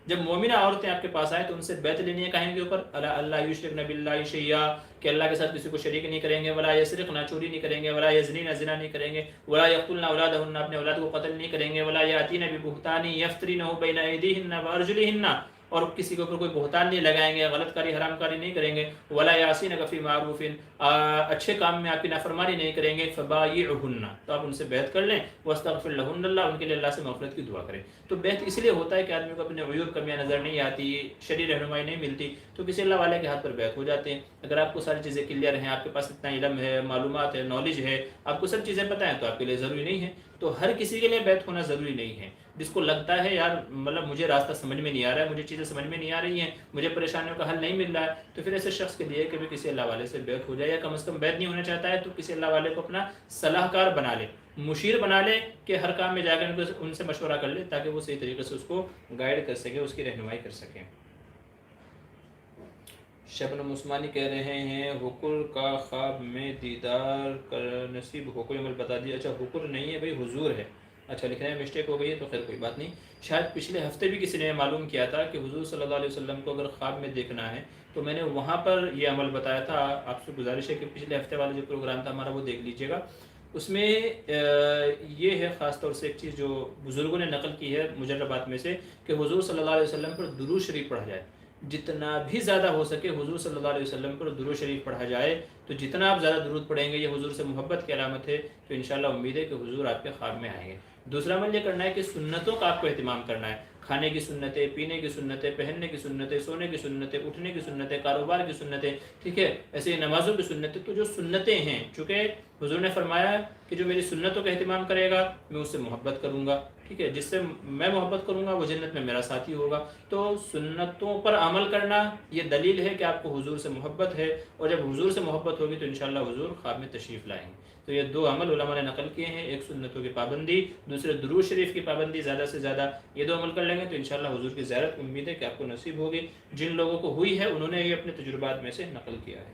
جب مومنہ عورتیں آپ کے پاس آئیں تو ان سے بیعت لینی ہے کہیں کے اوپر, اللہ یشرکن باللہ شیئا, کہ اللہ کے ساتھ کسی کو شریک نہیں کریں گے, ولا یسرقن, چوری نہیں کریں گے, ولا یزنین, زنا نہیں کریں گے, ولا یقتلن اولادہن, اپنے اولاد کو قتل نہیں کریں گے, ولا یاتین ببہتان یفترینہ بین ایدیہن وارجلہن, اور کسی کے اوپر کوئی بہتان نہیں لگائیں گے, غلط کاری حرام کاری نہیں کریں گے, ولا یعصینک فی معروف, اچھے کام میں آپ کی نافرمانی نہیں کریں گے, فبایعہن, تو آپ ان سے بیعت کر لیں, واستغفر لہن اللہ, ان کے لیے اللہ سے مغفرت کی دعا کریں. تو بیعت اس لیے ہوتا ہے کہ آدمی کو اپنے عیوب کمیاں نظر نہیں آتی, شرعی رہنمائی نہیں ملتی, تو کسی اللہ والے کے ہاتھ پر بیعت ہو جاتے ہیں. اگر آپ کو ساری چیزیں کلیئر ہیں, آپ کے پاس اتنا علم ہے, معلومات ہے, نالج ہے, آپ کو سب چیزیں پتہ ہیں, تو آپ کے لیے ضروری نہیں ہے. تو ہر کسی کے لیے بیعت ہونا ضروری نہیں ہے. جس کو لگتا ہے یار مطلب مجھے راستہ سمجھ میں نہیں آ رہا ہے, مجھے چیزیں سمجھ میں نہیں آ رہی ہیں, مجھے پریشانیوں کا حل نہیں مل رہا ہے, تو پھر ایسے شخص کے لیے کہ کسی اللہ والے سے بیعت ہو جائے, یا کم از کم بیعت نہیں ہونا چاہتا ہے تو کسی اللہ والے کو اپنا صلاح کار بنا لے, مشیر بنا لے, کہ ہر کام میں جا کر ان سے مشورہ کر لے تاکہ وہ صحیح طریقے سے اس کو گائیڈ کر سکے, اس کی رہنمائی کر سکیں. شبنم عثمانی کہہ رہے ہیں حکر کا خواب میں دیدار کر نصیب ہو, کوئی عمل بتا دیجیے. اچھا حکر نہیں ہے بھائی, حضور ہے. اچھا لکھنے میں مسٹیک ہو گئی ہے تو خیر کوئی بات نہیں. شاید پچھلے ہفتے بھی کسی نے معلوم کیا تھا کہ حضور صلی اللہ علیہ وسلم کو اگر خواب میں دیکھنا ہے تو میں نے وہاں پر یہ عمل بتایا تھا. آپ سے گزارش ہے کہ پچھلے ہفتے والا جو پروگرام تھا ہمارا وہ دیکھ لیجیے گا. اس میں یہ ہے خاص طور سے ایک چیز جو بزرگوں نے نقل کی ہے مجربات میں سے, کہ حضور صلی اللہ علیہ وسلم پر درود شریف پڑھا جائے. جتنا بھی زیادہ ہو سکے حضور صلی اللہ علیہ وسلم پر درود شریف پڑھا جائے. تو جتنا آپ زیادہ درود پڑھیں گے یہ حضور سے محبت کی علامت ہے, تو انشاءاللہ امید ہے کہ حضور آپ کے خواب میں آئیں گے. دوسرا عمل یہ کرنا ہے کہ سنتوں کا آپ کو اہتمام کرنا ہے. کھانے کی سنتیں, پینے کی سنتیں, پہننے کی سنتیں, سونے کی سنتیں, اٹھنے کی سنتیں, کاروبار کی سنتیں, ٹھیک ہے, ایسے نمازوں کی سنتیں. تو جو سنتیں ہیں, چونکہ حضور نے فرمایا کہ جو میری سنتوں کا اہتمام کرے گا میں اس سے محبت کروں گا, ٹھیک ہے, جس سے میں محبت کروں گا وہ جنت میں میرا ساتھی ہوگا. تو سنتوں پر عمل کرنا یہ دلیل ہے کہ آپ کو حضور سے محبت ہے, اور جب حضور سے محبت ہوگی تو انشاءاللہ حضور خواب میں تشریف لائیں گے. تو یہ دو عمل علماء نے نقل کیے ہیں, ایک سنتوں کی پابندی, دوسرے درود شریف کی پابندی زیادہ سے زیادہ. یہ دو عمل کر لیں گے تو انشاءاللہ حضور کی زیارت امید ہے کہ آپ کو نصیب ہوگی. جن لوگوں کو ہوئی ہے انہوں نے یہ اپنے تجربات میں سے نقل کیا ہے.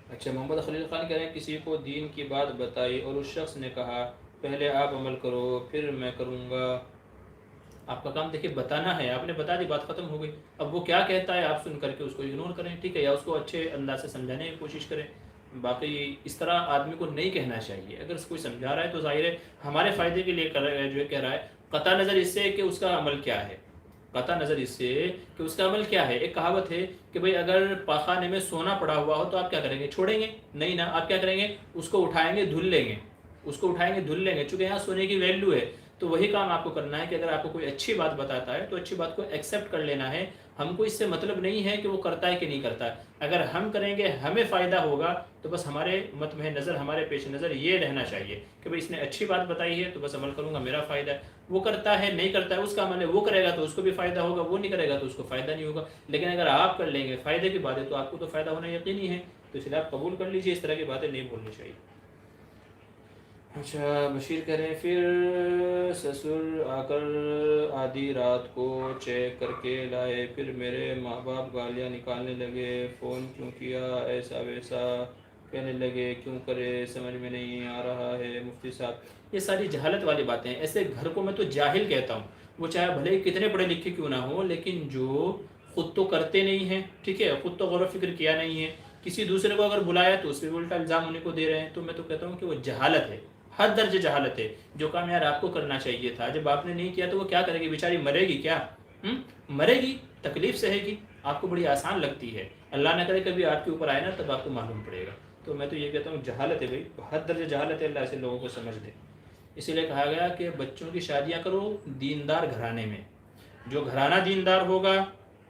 اچھا محمد خلیل خان کہہ رہے ہیں کسی کو دین کی بات بتائی اور اس شخص نے کہا پہلے آپ عمل کرو پھر میں کروں گا. آپ کا کام دیکھیے بتانا ہے, آپ نے بتا دی, بات ختم ہو گئی. اب وہ کیا کہتا ہے آپ سن کر کے اس کو اگنور کریں, ٹھیک ہے, یا اس کو اچھے انداز سے سمجھانے کی کوشش کریں. باقی اس طرح آدمی کو نہیں کہنا چاہیے. اگر کوئی سمجھا رہا ہے تو ظاہر ہے ہمارے فائدے کے لیے جو کہہ رہا ہے, قطع نظر اس سے کہ اس کا عمل کیا ہے، قطع نظر اس سے کہ اس کا عمل کیا ہے۔ ایک کہاوت ہے کہ بھئی اگر پاخانے میں سونا پڑا ہوا ہو تو آپ کیا کریں گے؟ چھوڑیں گے؟ نہیں نا، آپ کیا کریں گے؟ اس کو اٹھائیں گے، دھل لیں گے، اس کو اٹھائیں گے، دھل لیں گے، چونکہ یہاں سونے کی ویلیو ہے۔ تو وہی کام آپ کو کرنا ہے کہ اگر آپ کو کوئی اچھی بات بتاتا ہے تو اچھی بات کو ایکسیپٹ کر لینا ہے۔ ہم کو اس سے مطلب نہیں ہے کہ وہ کرتا ہے کہ نہیں کرتا ہے، اگر ہم کریں گے ہمیں فائدہ ہوگا تو بس ہمارے متمح نظر، ہمارے پیش نظر یہ رہنا چاہیے کہ بھئی اس نے اچھی بات بتائی ہے تو بس عمل کروں گا، میرا فائدہ ہے۔ وہ کرتا ہے نہیں کرتا ہے اس کا عمل ہے، وہ کرے گا تو اس کو بھی فائدہ ہوگا، وہ نہیں کرے گا تو اس کو فائدہ نہیں ہوگا۔ لیکن اگر آپ کر لیں گے فائدے کی بات ہے تو آپ کو تو فائدہ ہونا یقینی ہے، تو اس لیے آپ قبول کر لیجیے، اس طرح کی باتیں نہیں بولنی چاہیے۔ اچھا بشیر کہہ رہے ہیں پھر سسر آ کر آدھی رات کو چیک کر کے لائے، پھر میرے ماں باپ گالیاں نکالنے لگے، فون کیوں کیا، ایسا ویسا کہنے لگے، کیوں کرے سمجھ میں نہیں آ رہا ہے مفتی صاحب۔ یہ ساری جہالت والی باتیں ہیں، ایسے گھر کو میں تو جاہل کہتا ہوں، وہ چاہے بھلے ہی کتنے پڑھے لکھے کیوں نہ ہو، لیکن جو خود تو کرتے نہیں ہیں، ٹھیک ہے، خود تو غور و فکر کیا نہیں ہے، کسی دوسرے کو اگر بلایا تو اس پہ الٹا الزام انہیں کو دے رہے ہیں، تو میں تو کہتا ہوں کہ وہ جہالت ہے، حد درجہ جہالت ہے۔ جو کام یار آپ کو کرنا چاہیے تھا، جب آپ نے نہیں کیا تو وہ کیا کرے گی بیچاری؟ مرے گی کیا؟ مرے گی، تکلیف سہے گی، آپ کو بڑی آسان لگتی ہے، اللہ نہ کرے کبھی آپ کے اوپر آئے نا تب آپ کو معلوم پڑے گا۔ تو میں تو یہ کہتا ہوں جہالت ہے بھائی، حد درجہ جہالت ہے، اللہ ایسے لوگوں کو سمجھ دے۔ اسی لیے کہا گیا کہ بچوں کی شادیاں کرو دیندار گھرانے میں، جو گھرانہ دیندار ہوگا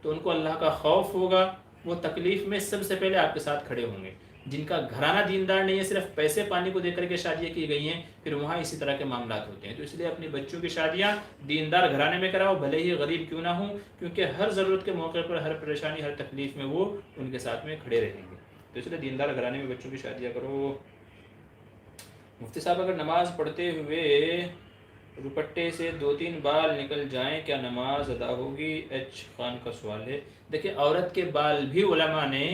تو ان کو اللہ کا خوف ہوگا، وہ تکلیف میں سب سے پہلے آپ کے ساتھ کھڑے ہوں گے۔ جن کا گھرانہ دیندار نہیں ہے، صرف پیسے پانی کو دے کر کے شادیاں کی گئی ہیں، پھر وہاں اسی طرح کے معاملات ہوتے ہیں۔ تو اس لیے اپنی بچوں کی شادیاں دیندار گھرانے میں کراؤ، بھلے ہی غریب کیوں نہ ہوں، کیونکہ ہر ضرورت کے موقع پر، ہر پریشانی، ہر تکلیف میں وہ ان کے ساتھ میں کھڑے رہیں گے۔ تو اس لیے دیندار گھرانے میں بچوں کی شادیاں کرو۔ مفتی صاحب اگر نماز پڑھتے ہوئے دوپٹے سے 2-3 بال نکل جائیں کیا نماز ادا ہوگی؟ ایچ خان کا سوال ہے۔ دیکھیں عورت کے بال بھی علماء نے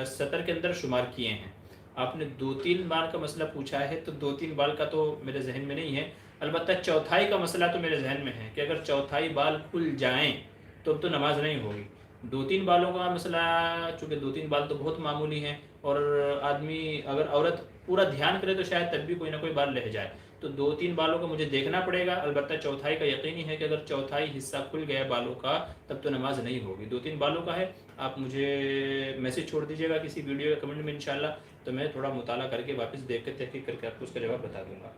سطر کے اندر شمار کیے ہیں۔ آپ نے 2-3 بال کا مسئلہ پوچھا ہے تو 2-3 بال کا تو میرے ذہن میں نہیں ہے، البتہ چوتھائی کا مسئلہ تو میرے ذہن میں ہے کہ اگر چوتھائی بال کھل جائیں تو اب تو نماز نہیں ہوگی۔ 2-3 بالوں کا مسئلہ، چونکہ 2-3 بال تو بہت معمولی ہیں، اور آدمی اگر عورت پورا دھیان کرے تو شاید تب بھی کوئی نہ کوئی بال رہ جائے، تو 2-3 بالوں کا مجھے دیکھنا پڑے گا۔ البتہ چوتھائی کا یقینی ہے کہ اگر چوتھائی حصہ کھل گیا بالوں کا تب تو نماز نہیں ہوگی۔ 2-3 بالوں کا ہے، آپ مجھے میسج چھوڑ دیجیے گا کسی ویڈیو یا کمنٹ میں انشاءاللہ، تو میں تھوڑا مطالعہ کر کے واپس دیکھ کے تحقیق کر کے آپ کو اس کا جواب بتا دوں گا۔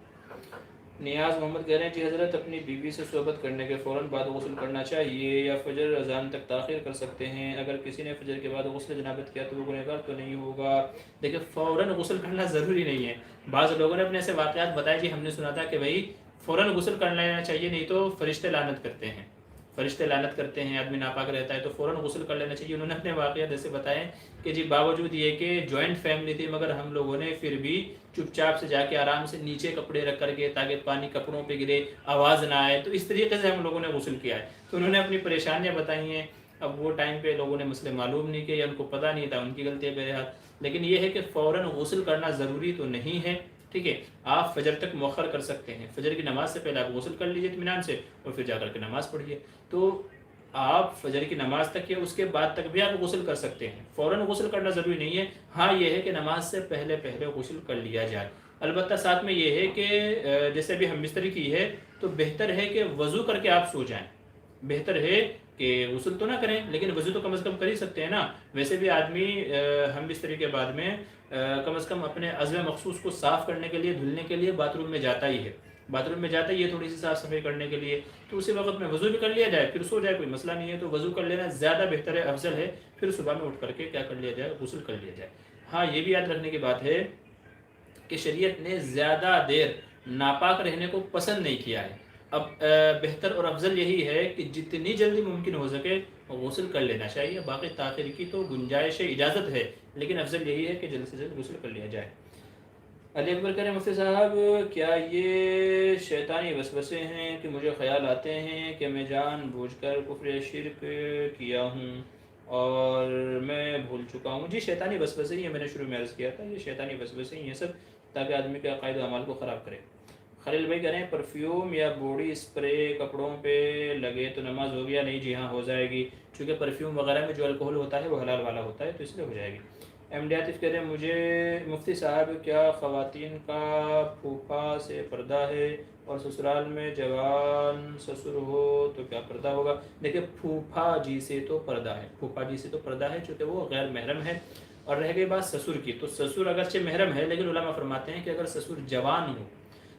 نیاز محمد کہہ رہے ہیں جی حضرت اپنی بیوی سے صحبت کرنے کے فوراً بعد غسل کرنا چاہیے یا فجر اذان تک تاخیر کر سکتے ہیں؟ اگر کسی نے فجر کے بعد غسل جنابت کیا تو وہ گنہگار تو نہیں ہوگا؟ دیکھیں فوراً غسل کرنا ضروری نہیں ہے، بعض لوگوں نے اپنے ایسے واقعات بتائے، جی ہم نے سنا تھا کہ بھائی فوراً غسل کر لینا چاہیے نہیں تو فرشتے لعنت کرتے ہیں، فرشتے لعنت کرتے ہیں، آدمی ناپاک رہتا ہے، تو فوراً غسل کر لینا چاہیے۔ انہوں نے اپنے واقعات ایسے بتائے کہ جی باوجود یہ کہ جوائنٹ فیملی تھی مگر ہم لوگوں نے پھر بھی چپ چاپ سے جا کے آرام سے نیچے کپڑے رکھ کر کے تاکہ پانی کپڑوں پہ گرے، آواز نہ آئے، تو اس طریقے سے ہم لوگوں نے غسل کیا ہے۔ تو انہوں نے اپنی پریشانیاں بتائی ہیں، اب وہ ٹائم پہ لوگوں نے مسئلے معلوم نہیں کیے یا ان کو پتہ نہیں تھا، ان کی غلطی ہے بہرحال، لیکن یہ ہے کہ فوراً غسل کرنا ضروری تو نہیں ہے، ٹھیک ہے، آپ فجر تک مؤخر کر سکتے ہیں، فجر کی نماز سے پہلے آپ غسل کر لیجیے اطمینان سے اور پھر جا کر کے نماز پڑھیے۔ تو آپ فجر کی نماز تک یا اس کے بعد تک بھی آپ غسل کر سکتے ہیں، فوراً غسل کرنا ضروری نہیں ہے۔ ہاں یہ ہے کہ نماز سے پہلے پہلے غسل کر لیا جائے، البتہ ساتھ میں یہ ہے کہ جیسے ابھی ہم بستری کی ہے تو بہتر ہے کہ وضو کر کے آپ سو جائیں، بہتر ہے کہ غسل تو نہ کریں لیکن وضو تو کم از کم کر ہی سکتے ہیں نا۔ ویسے بھی آدمی ہم بستری کے بعد میں کم از کم اپنے عضو مخصوص کو صاف کرنے کے لیے، دھلنے کے لیے باتھ روم میں جاتا ہی ہے، باتھ روم میں جاتا ہی ہے تھوڑی سی صاف صفائی کرنے کے لیے، تو اسی وقت میں وضو بھی کر لیا جائے پھر سو جائے، کوئی مسئلہ نہیں ہے۔ تو وضو کر لینا زیادہ بہتر ہے، افضل ہے، پھر صبح میں اٹھ کر کے کیا کر لیا جائے، غسل کر لیا جائے۔ ہاں یہ بھی یاد رکھنے کی بات ہے کہ شریعت نے زیادہ دیر ناپاک رہنے کو پسند نہیں کیا ہے، اب بہتر اور افضل یہی ہے کہ جتنی جلدی ممکن ہو سکے غسل کر لینا چاہیے، باقی تاخیر کی تو گنجائش اجازت ہے، لیکن افضل یہی ہے کہ جلد سے جلد غسل کر لیا جائے۔ علی اکبر کہہ رہے ہیں مفتی صاحب کیا یہ شیطانی وسوسے ہیں کہ مجھے خیال آتے ہیں کہ میں جان بوجھ کر کفر شرک کیا ہوں اور میں بھول چکا ہوں؟ جی شیطانی وسوسے ہی ہیں، میں نے شروع میں عرض کیا تھا، یہ شیطانی وسوسے ہی ہیں سب، تاکہ آدمی کے عقائد و اعمال کو خراب کرے۔ خلیل بھائی کہہ رہے ہیں پرفیوم یا باڈی اسپرے کپڑوں پہ لگے تو نماز ہوگی یا نہیں؟ جی ہاں ہو جائے گی، چونکہ پرفیوم وغیرہ میں جو الکوہل ہوتا ہے وہ حلال والا ہوتا ہے تو اس لیے ہو جائے گی۔ ایم ڈی عاطف کہہ رہے ہیں مجھے مفتی صاحب کیا خواتین کا پھوپھا سے پردہ ہے اور سسرال میں جوان سسر ہو تو کیا پردہ ہوگا؟ دیکھیں پھوپھا جی سے تو پردہ ہے، پھوپھا جی سے تو پردہ ہے چونکہ وہ غیر محرم ہے۔ اور رہ گئی بات سسر کی، تو سسر اگرچہ محرم ہے لیکن علماء فرماتے ہیں کہ اگر سسر جوان ہو،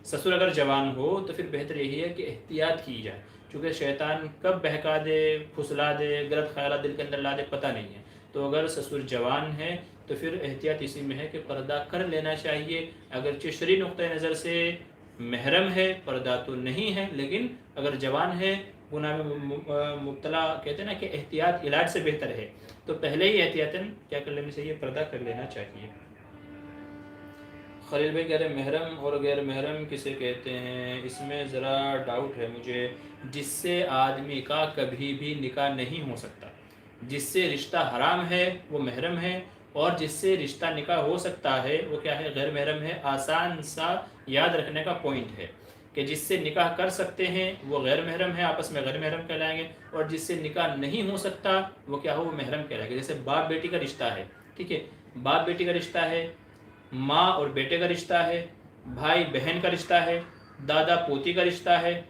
سسر اگر جوان ہو تو پھر بہتر یہی ہے کہ احتیاط کی جائے، چونکہ شیطان کب بہکا دے، پھسلا دے، غلط خیالات دل کے اندر لا دے پتہ نہیں ہے۔ تو اگر سسر جوان ہے تو پھر احتیاط اسی میں ہے کہ پردہ کر لینا چاہیے، اگرچہ شرعی نقطۂ نظر سے محرم ہے، پردہ تو نہیں ہے، لیکن اگر جوان ہے گناہ میں مبتلا، کہتے ہیں نا کہ احتیاط علاج سے بہتر ہے، تو پہلے ہی احتیاطاً کیا کر لینا چاہیے، پردہ کر لینا چاہیے۔ خلیل بھائی کہہ رہے ہیں محرم اور غیر محرم کسے کہتے ہیں؟ اس میں ذرا ڈاؤٹ ہے مجھے۔ جس سے آدمی کا کبھی بھی نکاح نہیں ہو سکتا، جس سے رشتہ حرام ہے وہ محرم ہے، اور جس سے رشتہ نکاح ہو سکتا ہے وہ کیا ہے، غیر محرم ہے۔ آسان سا یاد رکھنے کا پوائنٹ ہے کہ جس سے نکاح کر سکتے ہیں وہ غیر محرم ہے، آپس میں غیر محرم کہلائیں گے، اور جس سے نکاح نہیں ہو سکتا وہ کیا ہو، وہ محرم کہلائے گا۔ جیسے باپ بیٹی کا رشتہ ہے، ٹھیک ہے، باپ بیٹی کا رشتہ ہے، ماں اور بیٹے کا رشتہ ہے، بھائی بہن کا رشتہ ہے، دادا پوتی کا رشتہ ہے،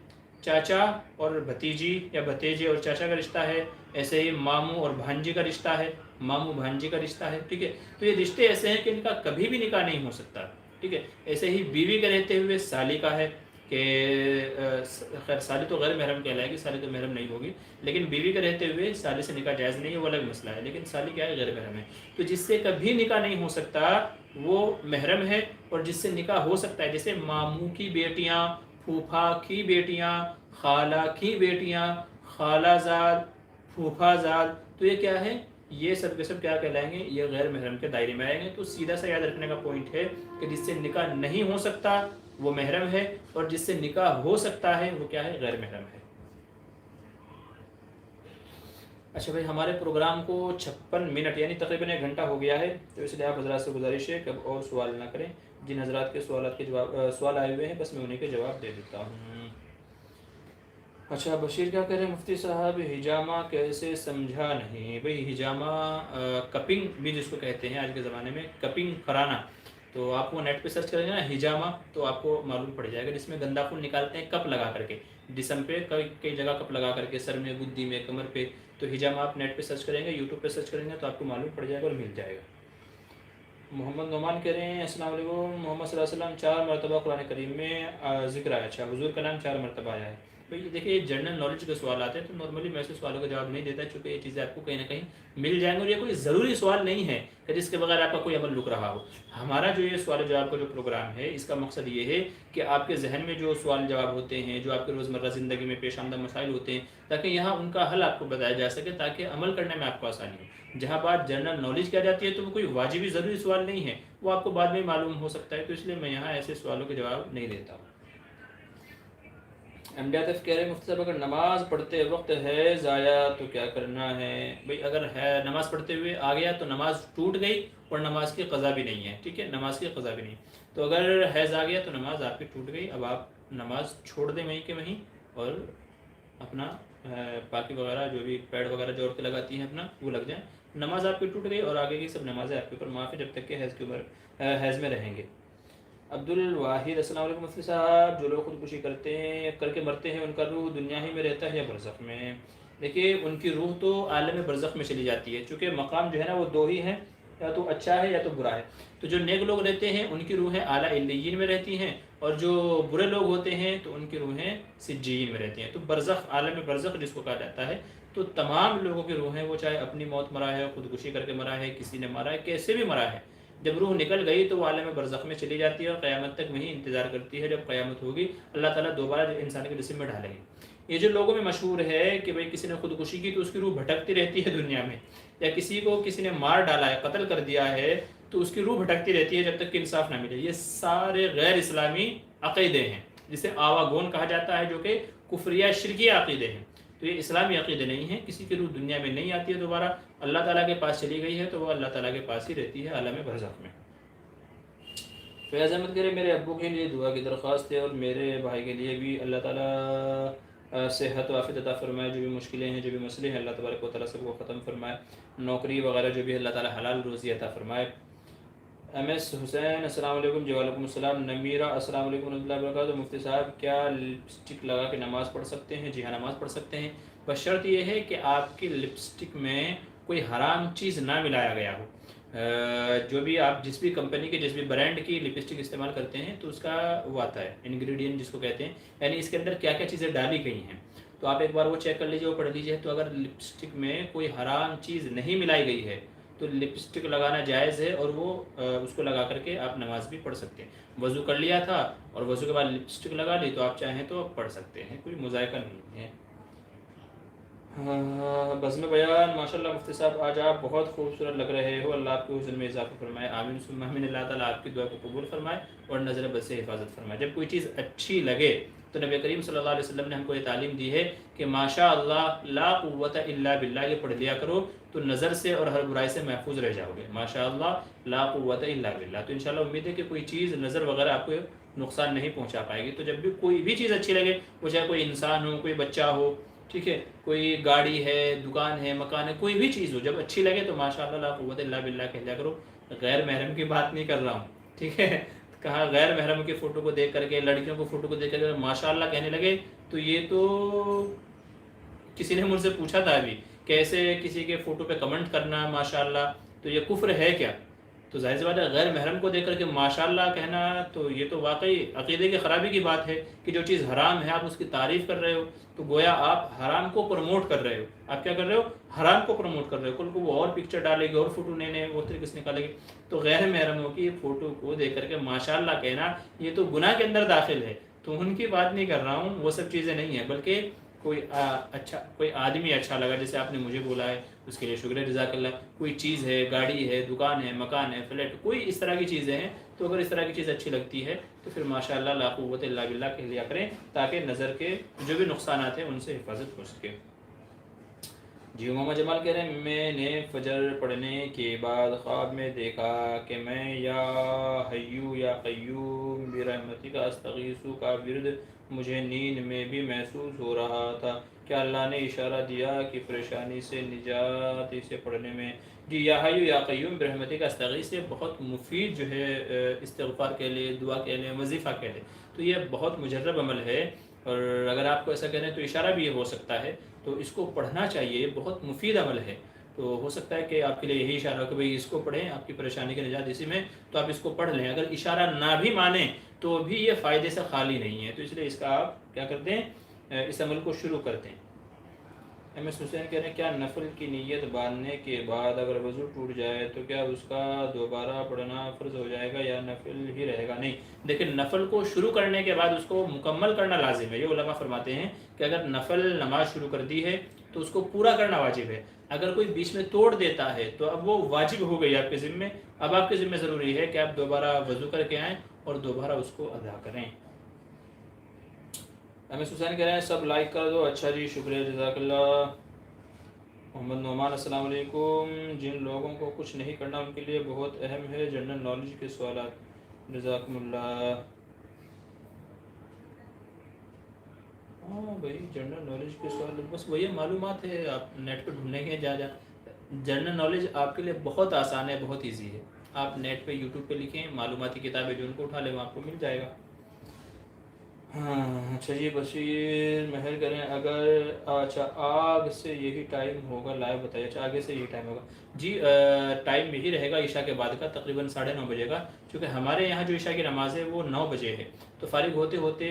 چاچا اور بھتیجی یا بھتیجے اور چاچا کا رشتہ ہے، ایسے ہی ماموں اور بھانجی کا رشتہ ہے، ماموں بھانجی کا رشتہ ہے، ٹھیک ہے۔ تو یہ رشتے ایسے ہیں کہ ان کا کبھی بھی نکاح نہیں ہو سکتا، ٹھیک ہے۔ ایسے ہی بیوی کے رہتے ہوئے سالی کا ہے کہ خیر سالی تو غیر محرم کہلائے گی، سالی تو محرم نہیں ہوگی، لیکن بیوی کے رہتے ہوئے سالی سے نکاح جائز نہیں ہے، وہ الگ مسئلہ ہے، لیکن سالی کیا ہے، غیر محرم ہے۔ تو جس سے کبھی نکاح نہیں ہو سکتا وہ محرم ہے، اور جس سے نکاح ہو سکتا ہے، جیسے ماموں کی بیٹیاں، پھوپھا کی بیٹیاں، خالہ کی بیٹیاں، خالہ زاد، پھوپھا زاد، تو یہ کیا ہے، یہ سب کے سب کیا کہلائیں گے، یہ غیر محرم کے دائرے میں آئیں گے۔ تو سیدھا سا یاد رکھنے کا پوائنٹ ہے کہ جس سے نکاح نہیں ہو سکتا وہ محرم ہے، اور جس سے نکاح ہو سکتا ہے وہ کیا ہے، غیر محرم ہے۔ اچھا بھائی، ہمارے پروگرام کو 56 منٹ یعنی تقریباً 1 گھنٹہ ہو گیا ہے، تو اس لیے آپ حضرات سے گزارش ہے کہ اب اور سوال نہ کریں۔ جن حضرات کے سوالات کے جواب سوال آئے ہوئے ہیں بس میں انہیں کے جواب دے دیتا ہوں۔ اچھا بشیر کیا کہہ رہے ہیں، مفتی صاحب ہجامہ کیسے سمجھا نہیں؟ بھئی ہجامہ کپنگ بھی جس کو کہتے ہیں آج کے زمانے میں، کپنگ کرانا، تو آپ وہ نیٹ پہ سرچ کریں گے نا ہجامہ تو آپ کو معلوم پڑ جائے گا، جس میں گندا خون نکالتے ہیں کپ لگا کر کے، جسم پہ کئی جگہ کپ لگا کر کے، سر میں، گدی میں، کمر پہ، تو ہجامہ آپ نیٹ پہ سرچ کریں گے، یوٹیوب پہ سرچ کریں گے تو آپ کو معلوم پڑ جائے گا اور مل جائے گا۔ محمد نعمان کہہ رہے ہیں السلام علیکم، محمد صلی اللہ علیہ وسلم 4 مرتبہ قرآن کریم میں ذکر آیا، اچھا حضور کا نام 4 مرتبہ آیا ہے۔ بھئی دیکھیں یہ جنرل نالج کے سوال آتے ہیں تو نارملی میں ایسے سوالوں کا جواب نہیں دیتا، چونکہ یہ چیزیں آپ کو کہیں نہ کہیں مل جائیں گے، اور یہ کوئی ضروری سوال نہیں ہے کہ جس کے بغیر آپ کا کوئی عمل رک رہا ہو۔ ہمارا جو یہ سوال جواب کا جو پروگرام ہے اس کا مقصد یہ ہے کہ آپ کے ذہن میں جو سوال جواب ہوتے ہیں، جو آپ کے روزمرہ زندگی میں پیش آمدہ مسائل ہوتے ہیں، تاکہ یہاں ان کا حل آپ کو بتایا جا سکے، تاکہ عمل کرنے میں آپ کو آسانی ہو۔ جہاں بات جنرل نالج کیا جاتی ہے تو وہ کوئی واجبی ضروری سوال نہیں ہے، وہ آپ کو بعد میں معلوم ہو سکتا ہے، تو اس لیے میں یہاں ایسے سوالوں کے جواب نہیں دیتا ہوں۔ ایم ڈی عاطف کہہ رہے ہیں مفتی صاحب اگر نماز پڑھتے وقت ہے ضائع تو کیا کرنا ہے؟ بھئی اگر ہے نماز پڑھتے ہوئے آ گیا تو نماز ٹوٹ گئی اور نماز کی قضا بھی نہیں ہے، ٹھیک ہے، نماز کی قضا بھی نہیں، تو اگر حیض آ گیا تو نماز آپ کی ٹوٹ گئی، اب آپ نماز چھوڑ دیں وہیں کے وہیں، اور اپنا پاکی وغیرہ جو بھی پیڈ وغیرہ جو عورتیں لگاتی ہیں اپنا وہ لگ جائیں، نماز آپ کی ٹوٹ گئی اور آگے کی سب نمازیں آپ کے اوپر معاف ہے جب تک کہ حیض میں رہیں گے۔ عبد الواحد السلام علیکم مفتی صاحب، جو لوگ خودکشی کرتے ہیں کر کے مرتے ہیں ان کا روح دنیا ہی میں رہتا ہے یا برزخ میں؟ دیکھیے ان کی روح تو عالم برزخ میں چلی جاتی ہے، چونکہ مقام جو ہے نا وہ 2 ہی ہیں، یا تو اچھا ہے یا تو برا ہے۔ تو جو نیک لوگ رہتے ہیں ان کی روحیں اعلیٰ علیین میں رہتی ہیں، اور جو برے لوگ ہوتے ہیں تو ان کی روحیں سجین میں رہتی ہیں۔ تو برزخ، عالم برزخ جس کو کہا جاتا ہے، تو تمام لوگوں کی روحیں، وہ چاہے اپنی موت مرا ہے، خودکشی کر کے مرا ہے، کسی نے مرا ہے، کیسے بھی مرا ہے، جب روح نکل گئی تو وہ عالم برزخ میں چلی جاتی ہے، اور قیامت تک وہیں انتظار کرتی ہے، جب قیامت ہوگی اللہ تعالیٰ دوبارہ انسان کے جسم میں ڈالیں گے۔ یہ جو لوگوں میں مشہور ہے کہ بھئی کسی نے خودکشی کی تو اس کی روح بھٹکتی رہتی ہے دنیا میں، یا کسی کو کسی نے مار ڈالا ہے، قتل کر دیا ہے، تو اس کی روح بھٹکتی رہتی ہے جب تک کہ انصاف نہ ملے، یہ سارے غیر اسلامی عقیدے ہیں، جسے آواگون کہا جاتا ہے، جو کہ کفریہ شرکیہ عقیدے ہیں۔ تو یہ اسلامی عقیدے نہیں ہیں، کسی کی روح دنیا میں نہیں آتی ہے دوبارہ، اللہ تعالیٰ کے پاس چلی گئی ہے تو وہ اللہ تعالیٰ کے پاس ہی رہتی ہے عالم برزخ میں۔ فیاض احمد کہہ رہے میرے ابو کے لیے دعا کی درخواست ہے، اور میرے بھائی کے لیے بھی، اللہ تعالیٰ صحت و عافیت عطا فرمائے، جو بھی مشکلیں ہیں جو بھی مسئلے ہیں اللہ تبارک و تعالیٰ سب کو ختم فرمائے، نوکری وغیرہ جو بھی اللہ تعالیٰ حلال روزی عطا فرمائے۔ ایم ایس حسین السلام علیکم، جی وعلیکم السلام۔ نمیرہ السلام علیکم ورحمۃ اللہ وبرکاتہ، مفتی صاحب کیا لپسٹک لگا کے نماز پڑھ سکتے ہیں؟ جی ہاں نماز پڑھ سکتے ہیں، بس شرط یہ ہے کہ آپ کی لپسٹک میں کوئی حرام چیز نہ ملایا گیا ہو۔ جو بھی آپ جس بھی کمپنی کے جس بھی برانڈ کی لپسٹک استعمال کرتے ہیں تو اس کا وہ آتا ہے انگریڈینٹ جس کو کہتے ہیں، یعنی اس کے اندر کیا کیا چیزیں ڈالی گئی ہیں، تو آپ ایک بار وہ چیک کر لیجیے، وہ پڑھ لیجیے۔ تو اگر لپسٹک میں کوئی حرام چیز نہیں ملائی گئی ہے تو لپسٹک لگانا جائز ہے، اور وہ اس کو لگا کر کے آپ نماز بھی پڑھ سکتے ہیں۔ وضو کر لیا تھا اور وضو کے بعد لپسٹک لگا لی تو آپ چاہیں تو پڑھ سکتے ہیں، کوئی مذائقہ نہیں ہے۔ بزم بیان ماشاءاللہ مفتی صاحب آج آپ بہت خوبصورت لگ رہے ہو، اللہ آپ کے حسن میں اضافہ فرمائے، آمین ثم آمین۔ اللہ تعالیٰ آپ کی دعا کو قبول فرمائے اور نظر بد سے حفاظت فرمائے۔ جب کوئی چیز اچھی لگے تو نبی کریم صلی اللہ علیہ وسلم نے ہم کو یہ تعلیم دی ہے کہ ماشاء اللہ لا قوت الا باللہ، یہ پڑھ لیا کرو تو نظر سے اور ہر برائی سے محفوظ رہ جاؤ گے۔ ماشاء اللہ لا قوت الا باللہ، تو انشاءاللہ امید ہے کہ کوئی چیز نظر وغیرہ آپ کو نقصان نہیں پہنچا پائے گی۔ تو جب بھی کوئی بھی چیز اچھی لگے، وہ چاہے کوئی انسان ہو، کوئی بچہ ہو، ٹھیک ہے، کوئی گاڑی ہے، دکان ہے، مکان ہے، کوئی بھی چیز ہو، جب اچھی لگے تو ماشاءاللہ لا قوت الا باللہ کہہ لیا کرو۔ غیر محرم کی بات نہیں کر رہا ہوں، ٹھیک ہے، کہا غیر محرم کی فوٹو کو دیکھ کر کے، لڑکیوں کو فوٹو کو دیکھ کر کے ماشاءاللہ کہنے لگے تو یہ تو کسی نے مجھ سے پوچھا تھا ابھی، کیسے کسی کے فوٹو پہ کمنٹ کرنا ماشاءاللہ، تو یہ کفر ہے کیا؟ تو ظاہر سی بات ہے غیر محرم کو دیکھ کر کے ماشاءاللہ کہنا تو یہ تو واقعی عقیدے کی خرابی کی بات ہے کہ جو چیز حرام ہے آپ اس کی تعریف کر رہے ہو، تو گویا آپ حرام کو پروموٹ کر رہے ہو۔ آپ کیا کر رہے ہو؟ حرام کو پروموٹ کر رہے ہو، کل کو وہ اور پکچر ڈالے گی اور فوٹو نئے وہ طریقے سے نکالے گی، تو غیر محرموں کی فوٹو کو دیکھ کر کے ماشاءاللہ کہنا یہ تو گناہ کے اندر داخل ہے۔ تو ان کی بات نہیں کر رہا ہوں، وہ سب چیزیں نہیں ہیں، بلکہ کوئی اچھا کوئی آدمی اچھا لگا، جیسے آپ نے مجھے بولا ہے اس کے لیے شکریہ جزاک اللہ، کوئی چیز ہے، گاڑی ہے، دکان ہے، مکان ہے، فلیٹ، کوئی اس طرح کی چیزیں ہیں، تو اگر اس طرح کی چیز اچھی لگتی ہے تو پھر ماشاءاللہ لا قوت الا باللہ کہہ لیا کریں، تاکہ نظر کے جو بھی نقصانات ہیں ان سے حفاظت ہو سکے۔ جی محمد جمال کہہ رہے ہیں میں نے فجر پڑھنے کے بعد خواب میں دیکھا کہ میں یا حیو یا قیوم برحمتک استغیث کا ورد مجھے نیند میں بھی محسوس ہو رہا تھا، کیا اللہ نے اشارہ دیا کہ پریشانی سے نجات اسے پڑھنے میں؟ جی یا حیو یا قیوم برحمتک استغیث یہ بہت مفید جو ہے استغفار کے لیے، دعا کے لیے، وظیفہ کے لیے، تو یہ بہت مجرب عمل ہے، اور اگر آپ کو ایسا کہہ رہے ہیں تو اشارہ بھی یہ ہو سکتا ہے، تو اس کو پڑھنا چاہیے، یہ بہت مفید عمل ہے۔ تو ہو سکتا ہے کہ آپ کے لیے یہی اشارہ ہو کہ بھئی اس کو پڑھیں، آپ کی پریشانی کے نجات اسی میں، تو آپ اس کو پڑھ لیں۔ اگر اشارہ نہ بھی مانیں تو بھی یہ فائدے سے خالی نہیں ہے، تو اس لیے اس کا آپ کیا کرتے ہیں، اس عمل کو شروع کرتے ہیں۔ ایم ایس حسین کہہ رہے ہیں کیا نفل کی نیت باندھنے کے بعد اگر وضو ٹوٹ جائے تو کیا اس کا دوبارہ پڑھنا فرض ہو جائے گا یا نفل ہی رہے گا؟ نہیں، دیکھیں نفل کو شروع کرنے کے بعد اس کو مکمل کرنا لازم ہے۔ یہ علماء فرماتے ہیں کہ اگر نفل نماز شروع کر دی ہے تو اس کو پورا کرنا واجب ہے، اگر کوئی بیچ میں توڑ دیتا ہے تو اب وہ واجب ہو گئی آپ کے ذمے، اب آپ کے ذمے ضروری ہے کہ آپ دوبارہ وضو کر کے آئیں اور دوبارہ اس کو ادا کریں۔ ایم ایس حسین کہہ رہے ہیں سب لائک کر دو، اچھا جی شکریہ جزاک اللہ۔ محمد نعمان السلام علیکم، جن لوگوں کو کچھ نہیں کرنا ان کے لیے بہت اہم ہے جنرل نالج کے سوالات، جزاکم اللہ۔ ہاں بھائی جنرل نالج کے سوال بس وہی معلومات ہے، آپ نیٹ پہ ڈھونڈیں گے جا جنرل نالج آپ کے لیے بہت آسان ہے، بہت ایزی ہے، آپ نیٹ پہ یوٹیوب پہ لکھیں معلوماتی کتابیں جو ان کو اٹھا لیں وہاں آپ کو مل جائے گا۔ ہاں اچھا جی بشیر مہر کریں اگر اچھا آگ سے یہی ٹائم ہوگا لائیو بتائیے، اچھا آگے سے یہی ٹائم ہوگا جی، ٹائم یہی رہے گا عشاء کے بعد کا، تقریباً 9:30 بجے کا، کیونکہ ہمارے یہاں جو عشاء کی نماز ہے وہ 9 بجے ہے، تو فارغ ہوتے ہوتے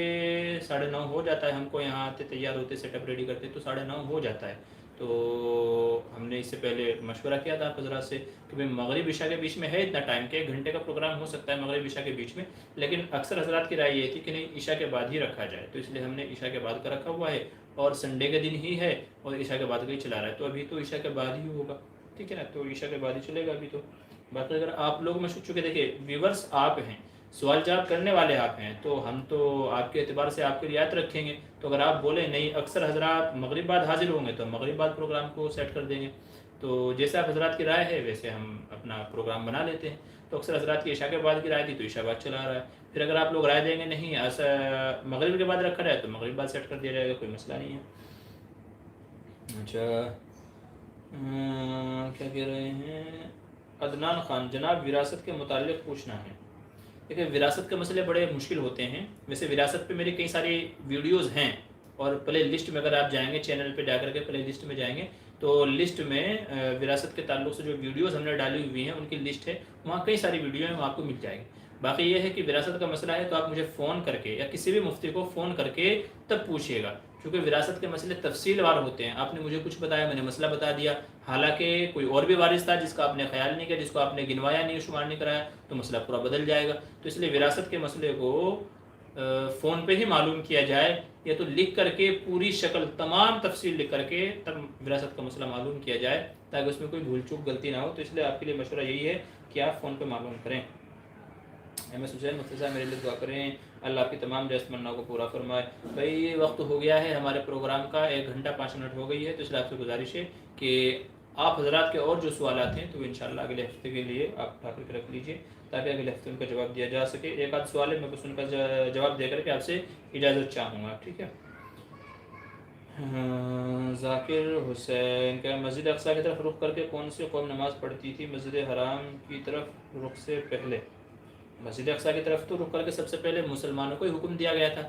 9:30 ہو جاتا ہے، ہم کو یہاں آتے تیار ہوتے سیٹ اپ ریڈی کرتے تو 9:30 ہو جاتا ہے۔ تو ہم نے اس سے پہلے مشورہ کیا تھا حضرات سے کہ بھائی مغرب عشاء کے بیچ میں ہے اتنا ٹائم کہ 1 گھنٹے کا پروگرام ہو سکتا ہے مغرب عشاء کے بیچ میں، لیکن اکثر حضرات کی رائے یہ تھی کہ نہیں عشاء کے بعد ہی رکھا جائے، تو اس لیے ہم نے عشاء کے بعد کا رکھا ہوا ہے، اور سنڈے کے دن ہی ہے اور عشاء کے بعد کا ہی چلا رہا ہے، تو ابھی تو عشاء کے بعد ہی ہوگا، ٹھیک ہے نا، تو عشاء کے بعد ہی چلے گا ابھی تو۔ باقی اگر آپ لوگ میں چونکہ دیکھیے ویورس آپ ہیں، سوال جواب کرنے والے آپ ہیں، تو ہم تو آپ کے اعتبار سے آپ کی رعایت رکھیں گے، تو اگر آپ بولیں نہیں اکثر حضرات مغرب بعد حاضر ہوں گے تو ہم مغرب بعد پروگرام کو سیٹ کر دیں گے، تو جیسے آپ حضرات کی رائے ہے ویسے ہم اپنا پروگرام بنا لیتے ہیں۔ تو اکثر حضرات کی عشاء کے بعد کی رائے تھی تو عشاء بعد چلا رہا ہے. پھر اگر آپ لوگ رائے دیں گے نہیں مغرب کے بعد رکھا رہا ہے تو مغرب بعد سیٹ کر دیا جائے گا, کوئی مسئلہ نہیں ہے. اچھا کیا کہہ رہے ہیں عدنان خان, جناب وراثت کے متعلق پوچھنا ہے. دیکھیں وراثت کے مسئلے بڑے مشکل ہوتے ہیں. ویسے وراثت پہ میری کئی ساری ویڈیوز ہیں, اور پلے لسٹ میں اگر آپ جائیں گے چینل پہ جا کر کے پلے لسٹ میں جائیں گے تو لسٹ میں وراثت کے تعلق سے جو ویڈیوز ہم نے ڈالی ہوئی ہیں ان کی لسٹ ہے, وہاں کئی ساری ویڈیو ہیں, وہاں آپ کو مل جائے گی. باقی یہ ہے کہ وراثت کا مسئلہ ہے تو آپ مجھے فون کر کے یا کسی بھی مفتی کو فون کر کے تب پوچھیے گا, کیونکہ وراثت کے مسئلے تفصیل وار ہوتے ہیں. آپ نے مجھے کچھ بتایا, میں نے مسئلہ بتا دیا, حالانکہ کوئی اور بھی وارث تھا جس کا آپ نے خیال نہیں کیا, جس کو آپ نے گنوایا نہیں, شمار نہیں کرایا, تو مسئلہ پورا بدل جائے گا. تو اس لیے وراثت کے مسئلے کو فون پہ ہی معلوم کیا جائے, یا تو لکھ کر کے پوری شکل تمام تفصیل لکھ کر کے تب وراثت کا مسئلہ معلوم کیا جائے, تاکہ اس میں کوئی بھول چوک غلطی نہ ہو. تو اس لیے آپ کے لیے مشورہ یہی ہے کہ آپ فون پہ معلوم کریں. ایم ایس حسین مفتی صاحب میرے لیے دعا کریں, اللہ آپ کی تمام جائز تمناؤں کو پورا فرمائے. بھائی وقت ہو گیا ہے ہمارے پروگرام کا, 1 گھنٹہ 5 منٹ ہو گئی ہے, تو اس لیے آپ سے گزارش ہے کہ آپ حضرات کے اور جو سوالات ہیں تو انشاءاللہ اگلے ہفتے کے لیے آپ اٹھا کر کے رکھ لیجئے, تاکہ اگلے ہفتے ان کا جواب دیا جا سکے. ایک آدھ سوال ہے, میں بس ان کا جواب دے کر کے آپ سے اجازت چاہوں گا, ٹھیک ہے. ذاکر حسین کہ مسجد اقصیٰ کی طرف رخ کر کے کون سی قوم نماز پڑھتی تھی مسجد حرام کی طرف رخ سے پہلے؟ مسجد اقصیٰ کی طرف تو رخ کر کے سب سے پہلے مسلمانوں کو ہی حکم دیا گیا تھا.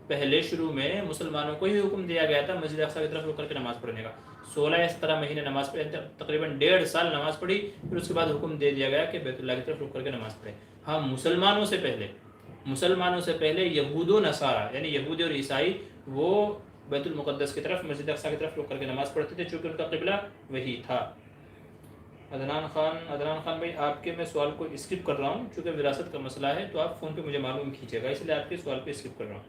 پہلے شروع میں مسلمانوں کو ہی حکم دیا گیا تھا مسجد اقصیٰ کی طرف رخ کر کے نماز پڑھنے کا. 16 یا 17 مہینے نماز پڑھی, تقریباً 1.5 سال نماز پڑھی, پھر اس کے بعد حکم دے دیا گیا کہ بیت اللہ کی طرف رخ کر کے نماز پڑھے. ہاں مسلمانوں سے پہلے یہود و نصارہ یعنی یہودی اور عیسائی وہ بیت المقدس کی طرف مسجد اقصیٰ کی طرف رخ کر کے نماز پڑھتے تھے, چونکہ ان کا قبلہ وہی تھا. عدنان خان بھائی آپ کے میں سوال کو اسکپ کر رہا ہوں, چونکہ وراثت کا مسئلہ ہے تو آپ فون پہ مجھے معلوم کیجیے گا, اس لیے آپ کے سوال پہ اسکپ کر رہا ہوں.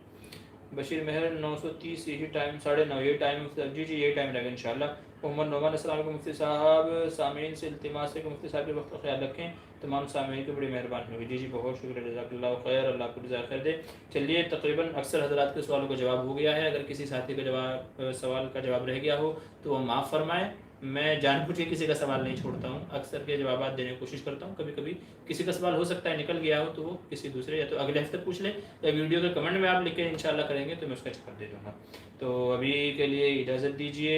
بشیر مہر 930 یہی ٹائم 9:30 یہ ٹائم, جی یہی ٹائم رہے گا انشاءاللہ. محمد نعمان السلام علیکم مفتی صاحب, سامعین سے التماس ہے کہ مفتی صاحب کے وقت کا خیال رکھیں, تمام سامعین کی بڑی مہربانی ہوگی. جی بہت شکریہ, جزاک اللہ خیر, اللہ آپ کو جزائے خیر دے. چلیے تقریباً اکثر حضرات کے سوالوں کا جواب ہو گیا ہے. اگر کسی ساتھی کا سوال کا جواب رہ گیا ہو تو وہ معاف فرمائیں. میں جان بوجھ کے کسی کا سوال نہیں چھوڑتا ہوں, اکثر کے جوابات دینے کی کوشش کرتا ہوں. کبھی کبھی کسی کا سوال ہو سکتا ہے نکل گیا ہو تو وہ کسی دوسرے یا تو اگلے ہفتے پوچھ لیں, یا ویڈیو کے کمنٹ میں آپ لکھ کے انشاءاللہ کریں گے تو میں اس کا جواب دے دوں گا. تو ابھی کے لیے اجازت دیجیے,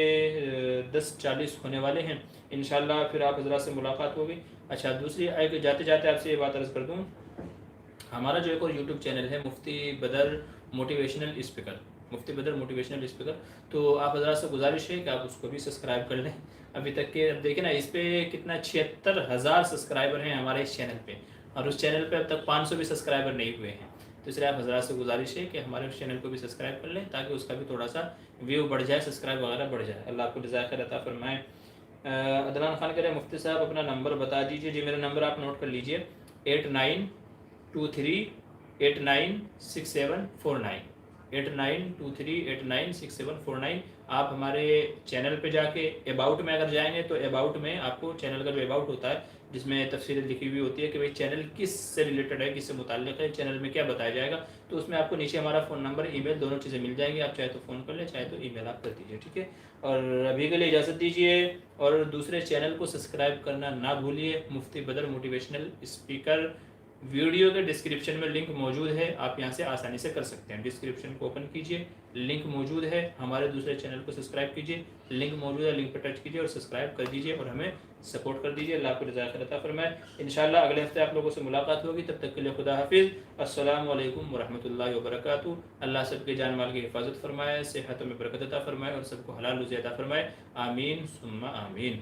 10:40 ہونے والے ہیں, انشاءاللہ پھر آپ حضرات سے ملاقات ہوگی. اچھا دوسری جاتے جاتے آپ سے یہ بات عرض کر دوں, ہمارا جو ایک اور یوٹیوب چینل ہے مفتی بدر موٹیویشنل اسپیکر, مفتی بدر موٹیویشنل اسپیکر, تو آپ حضرات سے گزارش ہے کہ آپ اس کو بھی سبسکرائب کر لیں. ابھی تک کے اب دیکھیں نا اس پہ کتنا 76,000 سبسکرائبر ہیں ہمارے اس چینل پہ, اور اس چینل پہ اب تک 500 بھی سبسکرائبر نہیں ہوئے ہیں. تو اس لیے آپ حضرات سے گزارش ہے کہ ہمارے اس چینل کو بھی سبسکرائب کر لیں, تاکہ اس کا بھی تھوڑا سا ویو بڑھ جائے, سبسکرائب وغیرہ بڑھ جائے. اللہ آپ کو جزائے خیر عطا فرمائے. عدنان خان کہہ رہے ہیں مفتی صاحب اپنا نمبر بتا دیجیے. جی میرا نمبر آپ نوٹ کر لیجیے, 8923896749, 8923896749. آپ ہمارے چینل پہ جا کے اباؤٹ میں اگر جائیں گے تو اباؤٹ میں آپ کو چینل کا جو اباؤٹ ہوتا ہے جس میں تفصیلیں لکھی ہوئی ہوتی ہے کہ بھئی چینل کس سے ریلیٹڈ ہے, کس سے متعلق ہے, چینل میں کیا بتایا جائے گا, تو اس میں آپ کو نیچے ہمارا فون نمبر, ای میل, دونوں چیزیں مل جائیں گی. آپ چاہے تو فون کر لیں, چاہے تو ای میل آپ کر دیجیے, ٹھیک ہے. اور ابھی کے لیے اجازت دیجیے, اور دوسرے چینل کو سبسکرائب کرنا نہ بھولیے. مفتی بدر موٹیویشنل اسپیکر, ویڈیو کے ڈسکرپشن میں لنک موجود ہے, آپ یہاں سے آسانی سے کر سکتے ہیں. ڈسکرپشن کو اوپن کیجئے, لنک موجود ہے, ہمارے دوسرے چینل کو سبسکرائب کیجئے, لنک موجود ہے, لنک پر ٹچ کیجئے اور سبسکرائب کر دیجئے اور ہمیں سپورٹ کر دیجئے. اللہ آپ کو جزائے خیر عطا فرمائے. انشاءاللہ اگلے ہفتے آپ لوگوں سے ملاقات ہوگی, تب تک کے لیے خدا حافظ. السلام علیکم ورحمۃ اللہ وبرکاتہ. اللہ سب کے جان مال کی حفاظت فرمائے, صحت میں برکت عطا فرمائے اور سب کو حلال رزق عطا فرمائے. آمین ثم آمین.